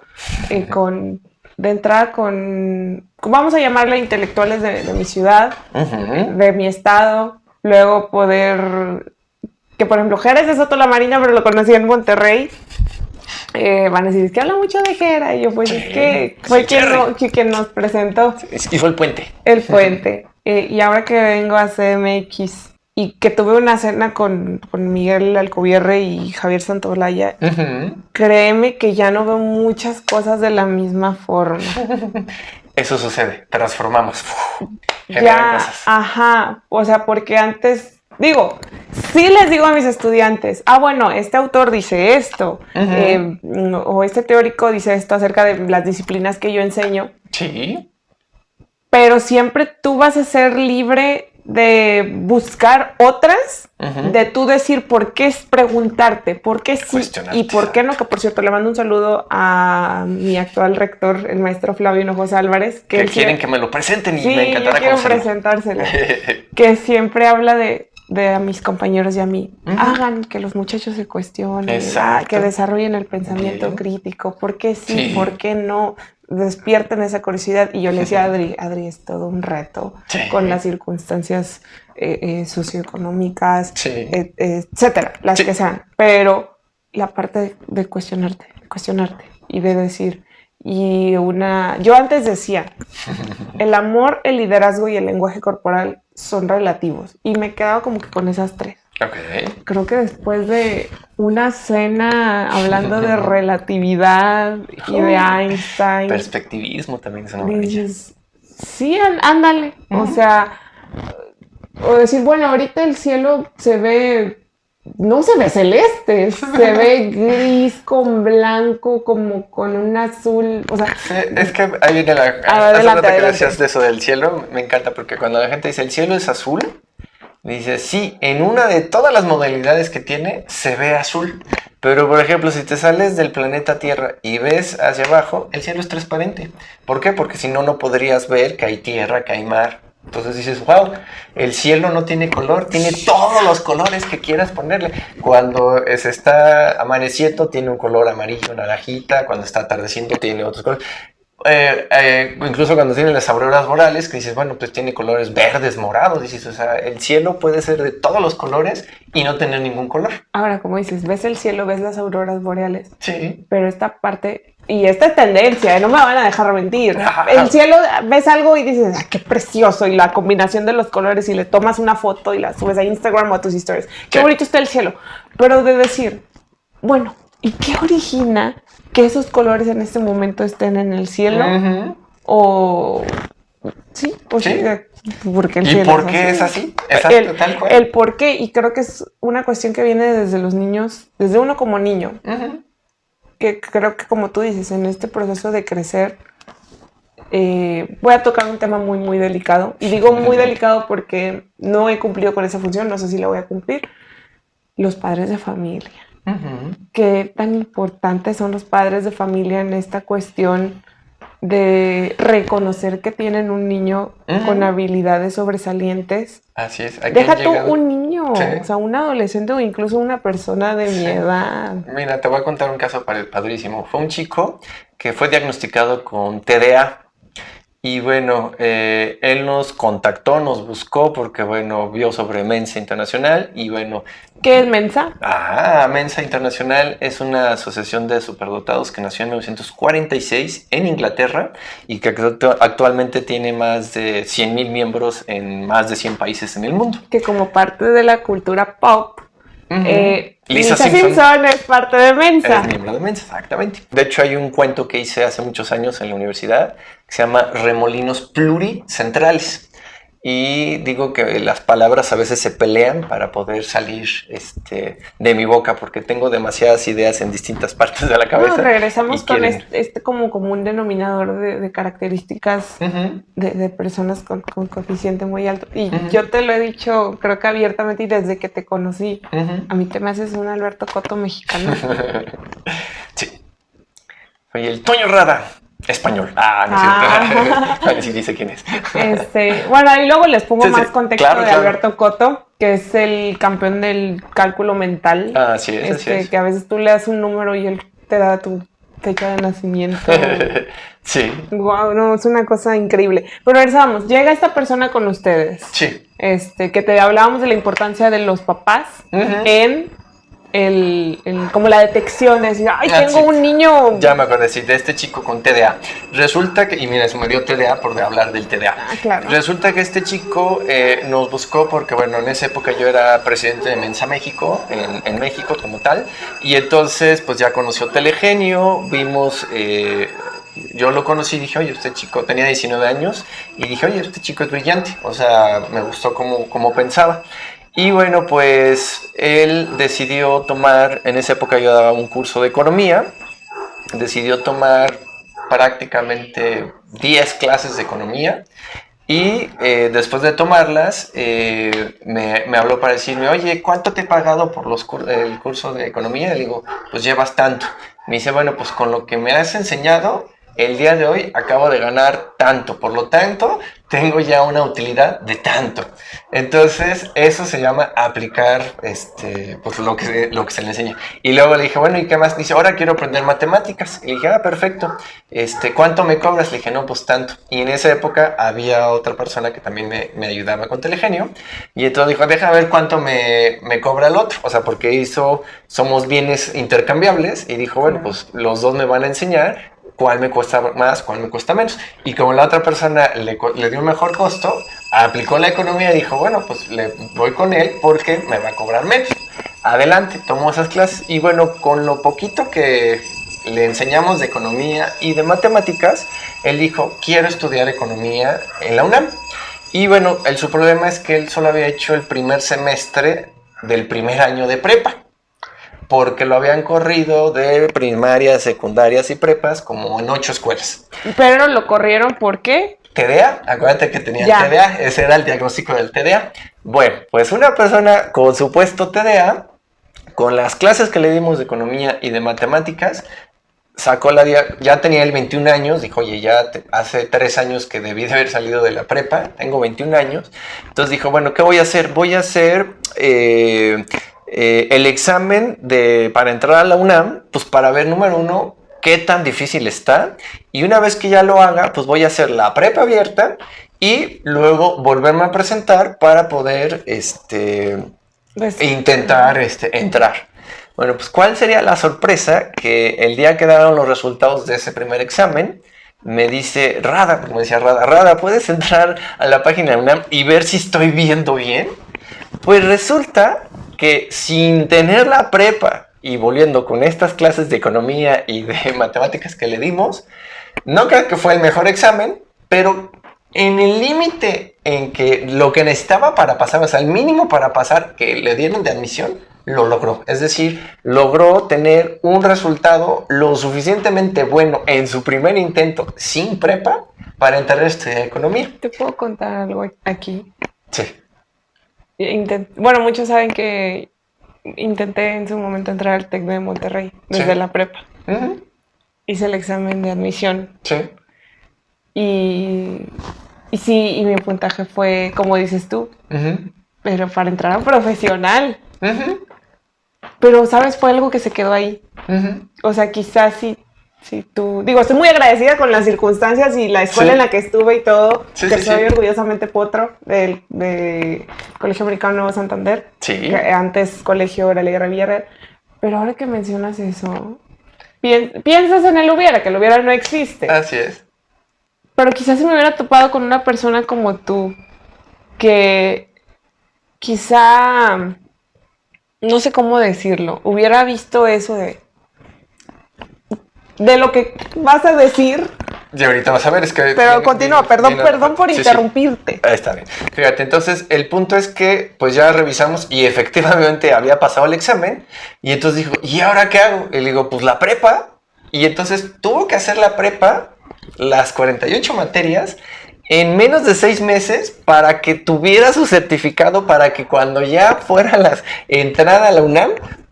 de entrada con, vamos a llamarle intelectuales de mi ciudad, de mi estado, luego poder, que por ejemplo Jerez es Soto la Marina, pero lo conocí en Monterrey. Van a decir, es que habla mucho de Jera, y yo pues es que fue quien nos presentó. Y fue el puente. El puente. Y ahora que vengo a CDMX y que tuve una cena con Miguel Alcubierre y Javier Santolaya, créeme que ya no veo muchas cosas de la misma forma. Eso sucede, transformamos. Ya, cosas. Ajá, o sea, porque antes, digo, sí les digo a mis estudiantes, bueno, este autor dice esto, o este teórico dice esto acerca de las disciplinas que yo enseño. Sí. Pero siempre tú vas a ser libre de buscar otras, de tú decir por qué es preguntarte, por qué sí y por qué no, que por cierto le mando un saludo a mi actual rector, el maestro Flavio Hinojosa Álvarez. Que quieren que me lo presenten y sí, me encantará quiero presentárselo. Que siempre habla de a mis compañeros y a mí, hagan que los muchachos se cuestionen, que desarrollen el pensamiento crítico, por qué sí, por qué no, despierten esa curiosidad. Y yo le decía a Adri, es todo un reto con las circunstancias socioeconómicas, etcétera, las que sean, pero la parte de cuestionarte y de decir, yo antes decía, el amor, el liderazgo y el lenguaje corporal son relativos, y me quedaba como que con esas tres. Okay. Creo que después de una cena hablando de relatividad y de Einstein, perspectivismo también es una maravilla. Sí, ándale. O sea, o decir, bueno, ahorita el cielo no se ve celeste, se ve gris con blanco, como con un azul, o sea... Es que ahí viene adelante. Que decías de eso del cielo, me encanta, porque cuando la gente dice el cielo es azul, dice, sí, en una de todas las modalidades que tiene, se ve azul. Pero, por ejemplo, si te sales del planeta Tierra y ves hacia abajo, el cielo es transparente. ¿Por qué? Porque si no, no podrías ver que hay tierra, que hay mar. Entonces dices, wow, el cielo no tiene color, tiene todos los colores que quieras ponerle. Cuando se está amaneciendo, tiene un color amarillo, naranjita. Cuando está atardeciendo, tiene otros colores. Incluso cuando tiene las auroras boreales, que dices, bueno, pues tiene colores verdes, morados, dices, o sea, el cielo puede ser de todos los colores y no tener ningún color. Ahora, como dices, ves el cielo, ves las auroras boreales. Sí. Pero esta parte, y esta es tendencia, no me van a dejar mentir. El cielo, ves algo y dices, qué precioso, y la combinación de los colores, y le tomas una foto y la subes a Instagram o a tus stories. Qué bonito está el cielo. Pero de decir, bueno, ¿y qué origina que esos colores en este momento estén en el cielo? O sí, porque el cielo. ¿Y por qué es así? Exacto, tal cual. El por qué, y creo que es una cuestión que viene desde los niños, desde uno como niño. Que creo que, como tú dices, en este proceso de crecer, voy a tocar un tema muy, muy delicado. Y digo muy delicado porque no he cumplido con esa función, no sé si la voy a cumplir. Los padres de familia. Qué tan importantes son los padres de familia en esta cuestión de reconocer que tienen un niño con habilidades sobresalientes. Así es. Deja tú un niño, o sea, un adolescente o incluso una persona de mi edad. Mira, te voy a contar un caso padrísimo. Fue un chico que fue diagnosticado con TDA. Y bueno, él nos contactó, nos buscó porque, bueno, vio sobre Mensa Internacional y bueno... ¿Qué es Mensa? Mensa Internacional es una asociación de superdotados que nació en 1946 en Inglaterra y que actualmente tiene más de 100,000 miembros en más de 100 países en el mundo. Que como parte de la cultura pop... Lisa Simpson es parte de Mensa. Es miembro de Mensa, exactamente. De hecho, hay un cuento que hice hace muchos años en la universidad que se llama Remolinos Pluricentrales. y digo que las palabras a veces se pelean para poder salir de mi boca, porque tengo demasiadas ideas en distintas partes de la cabeza. No, regresamos con este como común denominador de características de personas con coeficiente muy alto. Y yo te lo he dicho, creo que abiertamente, y desde que te conocí, a mí te me haces un Alberto Coto mexicano. Sí. Oye, el Toño Rada. Español. No es cierto. Sí dice quién es. Bueno, y luego les pongo más contexto claro, de Alberto Coto, que es el campeón del cálculo mental. Así es. Que a veces tú le das un número y él te da tu fecha de nacimiento. Sí. Wow, no, es una cosa increíble. Pero regresamos, llega esta persona con ustedes. Sí. Que te hablábamos de la importancia de los papás en como la detección, de decir, ay, tengo un niño. Ya me acordé, sí, de este chico con TDA. Resulta que, y mira, se me dio TDA por hablar del TDA. Claro. Resulta que este chico nos buscó porque, bueno, en esa época yo era presidente de Mensa México, en México como tal, y entonces, pues ya conoció Telegenio, vimos. Yo lo conocí y dije, oye, este chico tenía 19 años, y dije, oye, este chico es brillante, o sea, me gustó cómo pensaba. Y bueno, pues él decidió tomar, en esa época yo daba un curso de economía, decidió tomar prácticamente 10 clases de economía y después de tomarlas me habló para decirme, oye, ¿cuánto te he pagado por el curso de economía? Le digo, pues llevas tanto. Me dice, bueno, pues con lo que me has enseñado, el día de hoy acabo de ganar tanto, por lo tanto, tengo ya una utilidad de tanto. Entonces, eso se llama aplicar pues lo que se le enseña. Y luego le dije, bueno, ¿y qué más? Dice, ahora quiero aprender matemáticas. Y le dije, perfecto. ¿Cuánto me cobras? Le dije, no, pues tanto. Y en esa época había otra persona que también me ayudaba con Telegenio. Y entonces dijo, deja ver cuánto me cobra el otro. O sea, porque somos bienes intercambiables. Y dijo, bueno, pues los dos me van a enseñar cuál me cuesta más, cuál me cuesta menos. Y como la otra persona le dio mejor costo, aplicó la economía y dijo, bueno, pues le voy con él porque me va a cobrar menos. Adelante, tomó esas clases y bueno, con lo poquito que le enseñamos de economía y de matemáticas, él dijo, quiero estudiar economía en la UNAM. Y bueno, su problema es que él solo había hecho el primer semestre del primer año de prepa, porque lo habían corrido de primarias, secundarias y prepas como en 8 escuelas. Pero lo corrieron, ¿por qué? TDA, acuérdate que tenía TDA, ese era el diagnóstico del TDA. Bueno, pues una persona con supuesto TDA, con las clases que le dimos de economía y de matemáticas, ya tenía él 21 años, dijo, oye, hace 3 años que debí de haber salido de la prepa, tengo 21 años, entonces dijo, bueno, ¿qué voy a hacer? Voy a hacer el examen para entrar a la UNAM, pues para ver, número 1, qué tan difícil está, y una vez que ya lo haga, pues voy a hacer la prepa abierta y luego volverme a presentar para poder intentar entrar. Bueno, pues ¿cuál sería la sorpresa? Que el día que daron los resultados de ese primer examen, me dice, Rada, como decía Rada, ¿puedes entrar a la página de UNAM y ver si estoy viendo bien? Pues resulta que sin tener la prepa y volviendo con estas clases de economía y de matemáticas que le dimos, no creo que fue el mejor examen, pero en el límite en que lo que necesitaba para pasar, o sea, el mínimo para pasar que le dieron de admisión, lo logró. Es decir, logró tener un resultado lo suficientemente bueno en su primer intento sin prepa para entrar a estudiar economía. ¿Te puedo contar algo aquí? Sí. Bueno, muchos saben que intenté en su momento entrar al TEC de Monterrey desde la prepa. Hice el examen de admisión. Sí. Y sí, y mi puntaje fue, como dices tú, pero para entrar a profesional. Pero, ¿sabes? Fue algo que se quedó ahí. O sea, quizás si tú... Digo, estoy muy agradecida con las circunstancias y la escuela en la que estuve y todo. Soy orgullosamente potro del Colegio Americano Nuevo Santander. Sí. Que antes Colegio era Guerra Villarreal. Pero ahora que mencionas eso, piensas en el hubiera, que el hubiera no existe. Así es. Pero quizás si me hubiera topado con una persona como tú, que quizá, no sé cómo decirlo, hubiera visto eso de lo que vas a decir, Y ahorita vas a ver, es que... Pero continúa, perdón por interrumpirte. Está bien. Fíjate, entonces el punto es que pues ya revisamos y efectivamente había pasado el examen y entonces dijo, ¿y ahora qué hago? Y le digo, pues la prepa. Y entonces tuvo que hacer la prepa, las 48 materias, en menos de 6 meses para que tuviera su certificado, para que cuando ya fuera la entrada a la UNAM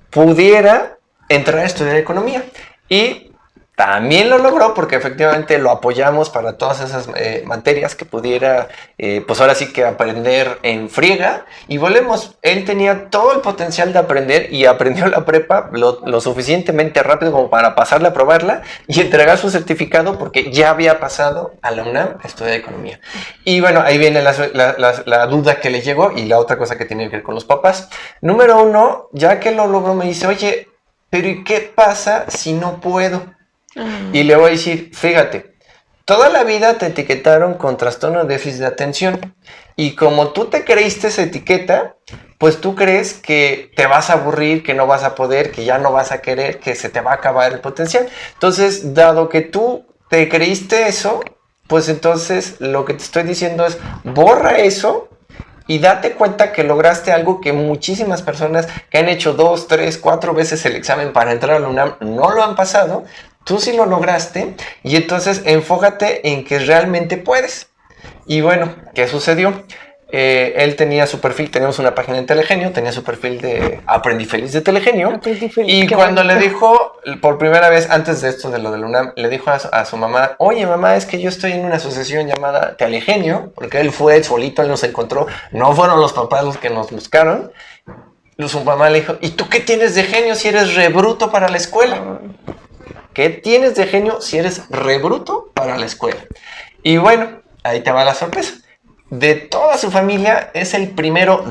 pudiera entrar a estudiar economía. Y también lo logró porque efectivamente lo apoyamos para todas esas materias que pudiera, pues ahora sí que aprender en friega. Y volvemos, él tenía todo el potencial de aprender y aprendió la prepa lo suficientemente rápido como para pasarla, aprobarla y entregar su certificado porque ya había pasado a la UNAM a estudiar economía. Y bueno, ahí viene la duda que le llegó y la otra cosa que tiene que ver con los papás. Número 1, ya que lo logró, me dice, oye, pero ¿y qué pasa si no puedo? Y le voy a decir, fíjate, toda la vida te etiquetaron con trastorno de déficit de atención y como tú te creíste esa etiqueta, pues tú crees que te vas a aburrir, que no vas a poder, que ya no vas a querer, que se te va a acabar el potencial. Entonces, dado que tú te creíste eso, pues entonces lo que te estoy diciendo es, borra eso y date cuenta que lograste algo que muchísimas personas que han hecho 2, 3, 4 veces el examen para entrar a la UNAM no lo han pasado. Tú sí lo lograste y entonces enfócate en que realmente puedes. Y bueno, ¿qué sucedió? Él tenía su perfil, teníamos una página en Telegenio, tenía su perfil de Aprendí Feliz de Telegenio. Y cuando le dijo, por primera vez, antes de esto de lo de la UNAM, le dijo a su mamá, oye mamá, es que yo estoy en una asociación llamada Telegenio, porque él fue solito, él nos encontró, no fueron los papás los que nos buscaron. Y su mamá le dijo, ¿y tú qué tienes de genio si eres re bruto para la escuela? ¿Qué tienes de genio si eres re bruto para la escuela? Y bueno, ahí te va la sorpresa. De toda su familia es el primero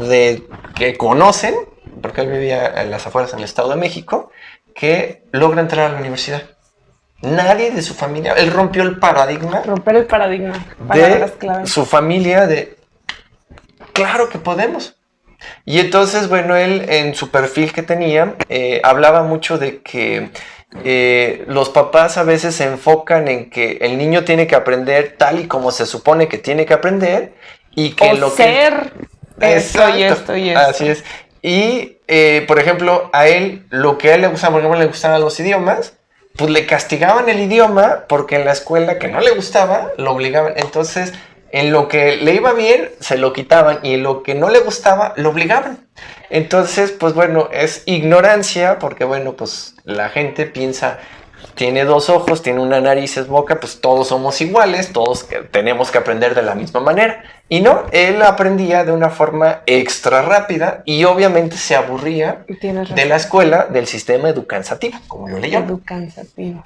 que conocen, porque él vivía en las afueras en el Estado de México, que logra entrar a la universidad. Nadie de su familia, él rompió el paradigma. Romper el paradigma. De su familia de, claro que podemos. Y entonces, bueno, él en su perfil que tenía, hablaba mucho de que los papás a veces se enfocan en que el niño tiene que aprender tal y como se supone que tiene que aprender y que o ser esto y esto y esto. Así es. Y, por ejemplo, a él, lo que a él le gustaba, por ejemplo, le gustaban los idiomas, pues le castigaban el idioma porque en la escuela que no le gustaba, lo obligaban. Entonces, en lo que le iba bien, se lo quitaban y en lo que no le gustaba, lo obligaban. Entonces, pues bueno, es ignorancia porque, bueno, pues la gente piensa, tiene 2 ojos, tiene una nariz, es boca, pues todos somos iguales, todos tenemos que aprender de la misma manera. Y no, él aprendía de una forma extra rápida y obviamente se aburría de la escuela, del sistema educansativo, como yo le llamo. Educansativo.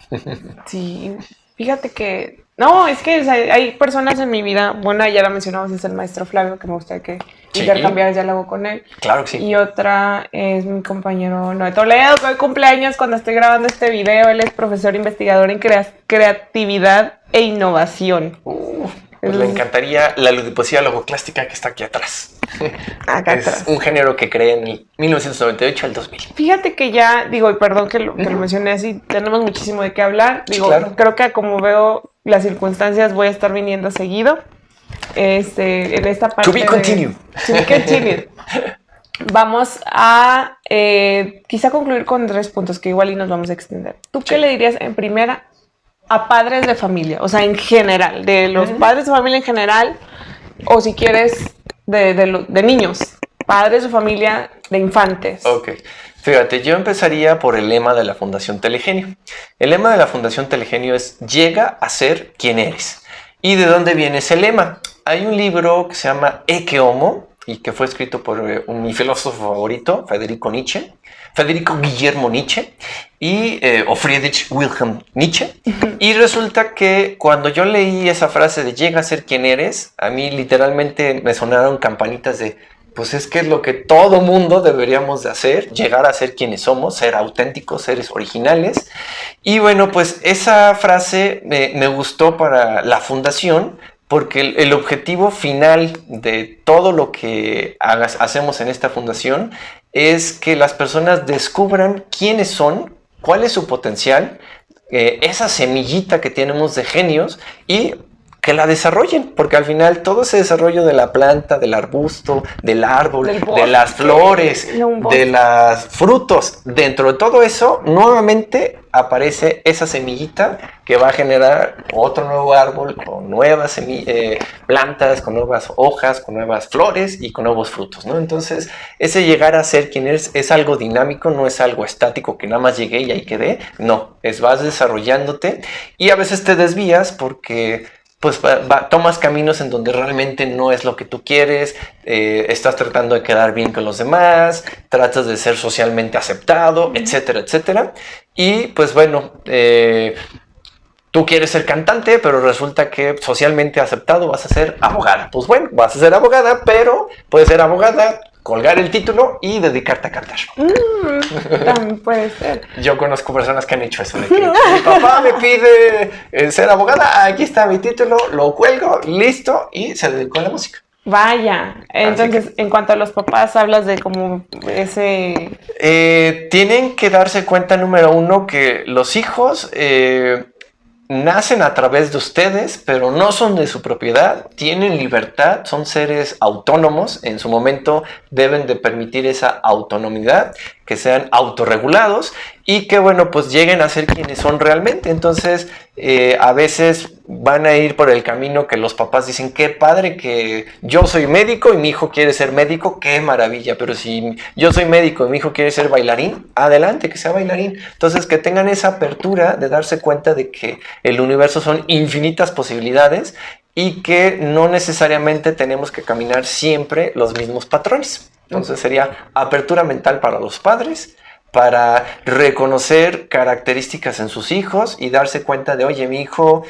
Sí, fíjate que... No, es que o sea, hay personas en mi vida, bueno, ya la mencionamos, es el maestro Flavio, que me gustaría que intercambiar diálogo con él. Claro que sí. Y otra es mi compañero Noé Toledo, que hoy cumpleaños cuando estoy grabando este video. Él es profesor investigador en creatividad e innovación. Pues le encantaría la ludopoesía logoclástica que está aquí atrás. Acá es atrás. un género que creé en el 1998 al 2000. Fíjate que ya, digo, y perdón que lo mencioné así, tenemos muchísimo de qué hablar. Digo, sí, claro. Creo que como veo las circunstancias voy a estar viniendo seguido. En esta parte. To be continued. To be continued. Vamos a quizá concluir con 3 puntos que igual y nos vamos a extender. ¿Tú qué le dirías en primera a padres de familia? O sea, en general, de los padres de familia en general, o si quieres, de niños, padres de familia, de infantes. Ok. Fíjate, yo empezaría por el lema de la Fundación Telegenio. El lema de la Fundación Telegenio es llega a ser quien eres. ¿Y de dónde viene ese lema? Hay un libro que se llama Ecce Homo y que fue escrito por mi filósofo favorito, Federico Guillermo Nietzsche, o Friedrich Wilhelm Nietzsche. Y resulta que cuando yo leí esa frase de llega a ser quien eres, a mí literalmente me sonaron campanitas de pues es que es lo que todo mundo deberíamos de hacer, llegar a ser quienes somos, ser auténticos, seres originales. Y bueno, pues esa frase me gustó para la fundación, porque el objetivo final de todo lo que hacemos en esta fundación es que las personas descubran quiénes son, cuál es su potencial, esa semillita que tenemos de genios y que la desarrollen, porque al final todo ese desarrollo de la planta, del arbusto, del árbol, de las flores, de los frutos, dentro de todo eso, nuevamente aparece esa semillita que va a generar otro nuevo árbol con nuevas plantas, con nuevas hojas, con nuevas flores y con nuevos frutos, ¿no? Entonces, ese llegar a ser quien eres es algo dinámico, no es algo estático que nada más llegué y ahí quedé, no, vas desarrollándote y a veces te desvías porque pues tomas caminos en donde realmente no es lo que tú quieres, estás tratando de quedar bien con los demás, tratas de ser socialmente aceptado, etcétera, etcétera. Y pues bueno, tú quieres ser cantante, pero resulta que socialmente aceptado vas a ser abogada. Pues bueno, vas a ser abogada, pero puedes ser abogada, colgar el título y dedicarte a cantar. También puede ser. Yo conozco personas que han hecho eso. De que mi papá me pide ser abogada, aquí está mi título, lo cuelgo, listo, y se dedicó a la música. Vaya, entonces en cuanto a los papás hablas de como ese... Tienen que darse cuenta, número uno, que los hijos... nacen a través de ustedes, pero no son de su propiedad, tienen libertad, son seres autónomos, en su momento deben de permitir esa autonomidad, que sean autorregulados y que, bueno, pues lleguen a ser quienes son realmente. Entonces, a veces van a ir por el camino que los papás dicen, qué padre que yo soy médico y mi hijo quiere ser médico, qué maravilla, pero si yo soy médico y mi hijo quiere ser bailarín, adelante, que sea bailarín. Entonces, que tengan esa apertura de darse cuenta de que el universo son infinitas posibilidades y que no necesariamente tenemos que caminar siempre los mismos patrones. Entonces sería apertura mental para los padres, para reconocer características en sus hijos y darse cuenta de, oye, mi hijo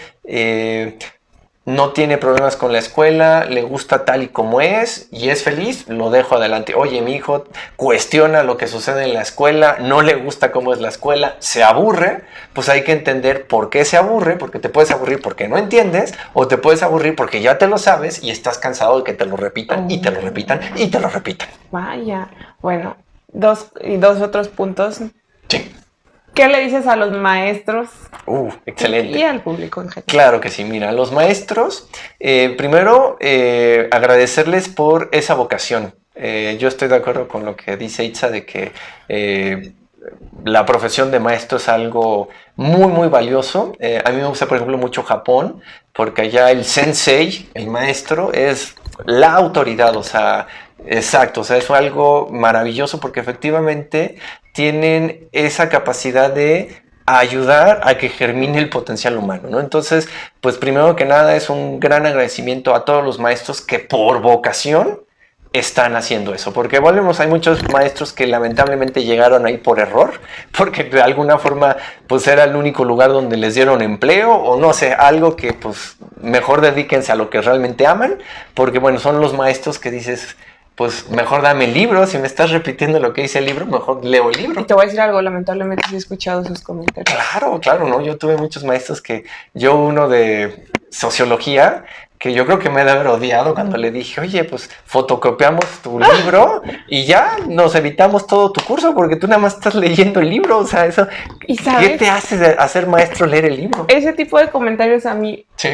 no tiene problemas con la escuela, le gusta tal y como es y es feliz, lo dejo adelante. Oye, mi hijo cuestiona lo que sucede en la escuela, no le gusta cómo es la escuela, se aburre, pues hay que entender por qué se aburre, porque te puedes aburrir porque no entiendes, o te puedes aburrir porque ya te lo sabes y estás cansado de que te lo repitan y te lo repitan y te lo repitan. Vaya, bueno, dos otros puntos. Sí. ¿Qué le dices a los maestros? Excelente. Y al público en general. Claro que sí. Mira, los maestros, primero agradecerles por esa vocación. Yo estoy de acuerdo con lo que dice Itza de que la profesión de maestro es algo muy, muy valioso. A mí me gusta, por ejemplo, mucho Japón, porque allá el sensei, el maestro, es la autoridad, o sea, exacto, o sea, es algo maravilloso porque efectivamente tienen esa capacidad de ayudar a que germine el potencial humano, ¿no? Entonces, pues primero que nada es un gran agradecimiento a todos los maestros que por vocación están haciendo eso, porque volvemos, hay muchos maestros que lamentablemente llegaron ahí por error, porque de alguna forma pues era el único lugar donde les dieron empleo o no sé, algo que pues mejor dedíquense a lo que realmente aman, porque bueno, son los maestros que dices, pues mejor dame el libro, si me estás repitiendo lo que dice el libro, mejor leo el libro. Y te voy a decir algo, lamentablemente sí he escuchado sus comentarios. Claro, ¿no? Yo tuve muchos maestros uno de sociología, que yo creo que me debe haber odiado cuando le dije, oye, pues fotocopiamos tu libro y ya nos evitamos todo tu curso porque tú nada más estás leyendo el libro, o sea, eso, ¿qué te hace hacer maestro leer el libro? Ese tipo de comentarios a mí ¿Sí?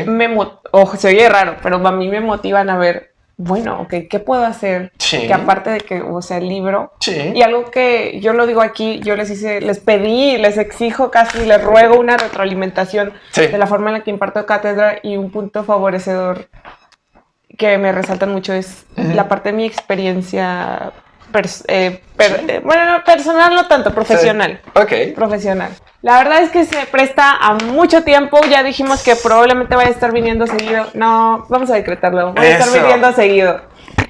se oye raro, pero a mí me motivan a ver, bueno, ok, ¿qué puedo hacer? Sí. Que aparte de que, o sea, el libro, sí. Y algo que yo lo digo aquí, yo les pedí, les exijo casi, les ruego una retroalimentación de la forma en la que imparto cátedra y un punto favorecedor que me resaltan mucho es la parte de mi experiencia personal no tanto, profesional. Sí. Okay. Profesional. La verdad es que se presta a mucho tiempo. Ya dijimos que probablemente vaya a estar viniendo seguido. No, vamos a decretarlo. Voy a estar viniendo seguido.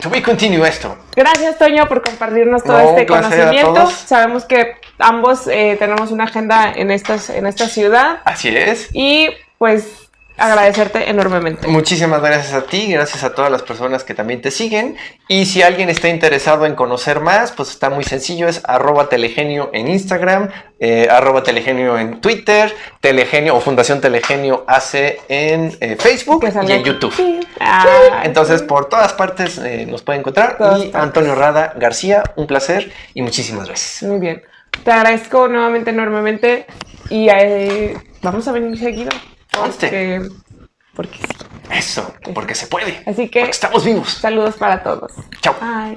To be continue esto. Gracias, Toño, por compartirnos todo este conocimiento. Sabemos que ambos tenemos una agenda en esta ciudad. Así es. Y pues agradecerte enormemente. Muchísimas gracias a ti, gracias a todas las personas que también te siguen. Y si alguien está interesado en conocer más, pues está muy sencillo, es @telegenio en Instagram, @telegenio en Twitter, Telegenio o Fundación Telegenio AC en Facebook y en YouTube. Sí. Entonces, por todas partes nos pueden encontrar. Antonio Rada García, un placer y muchísimas gracias. Muy bien. Te agradezco nuevamente enormemente y vamos a venir seguido. Conste. Porque sí. Eso, porque se puede. Así que porque estamos vivos. saludos para todos. Chao. Bye.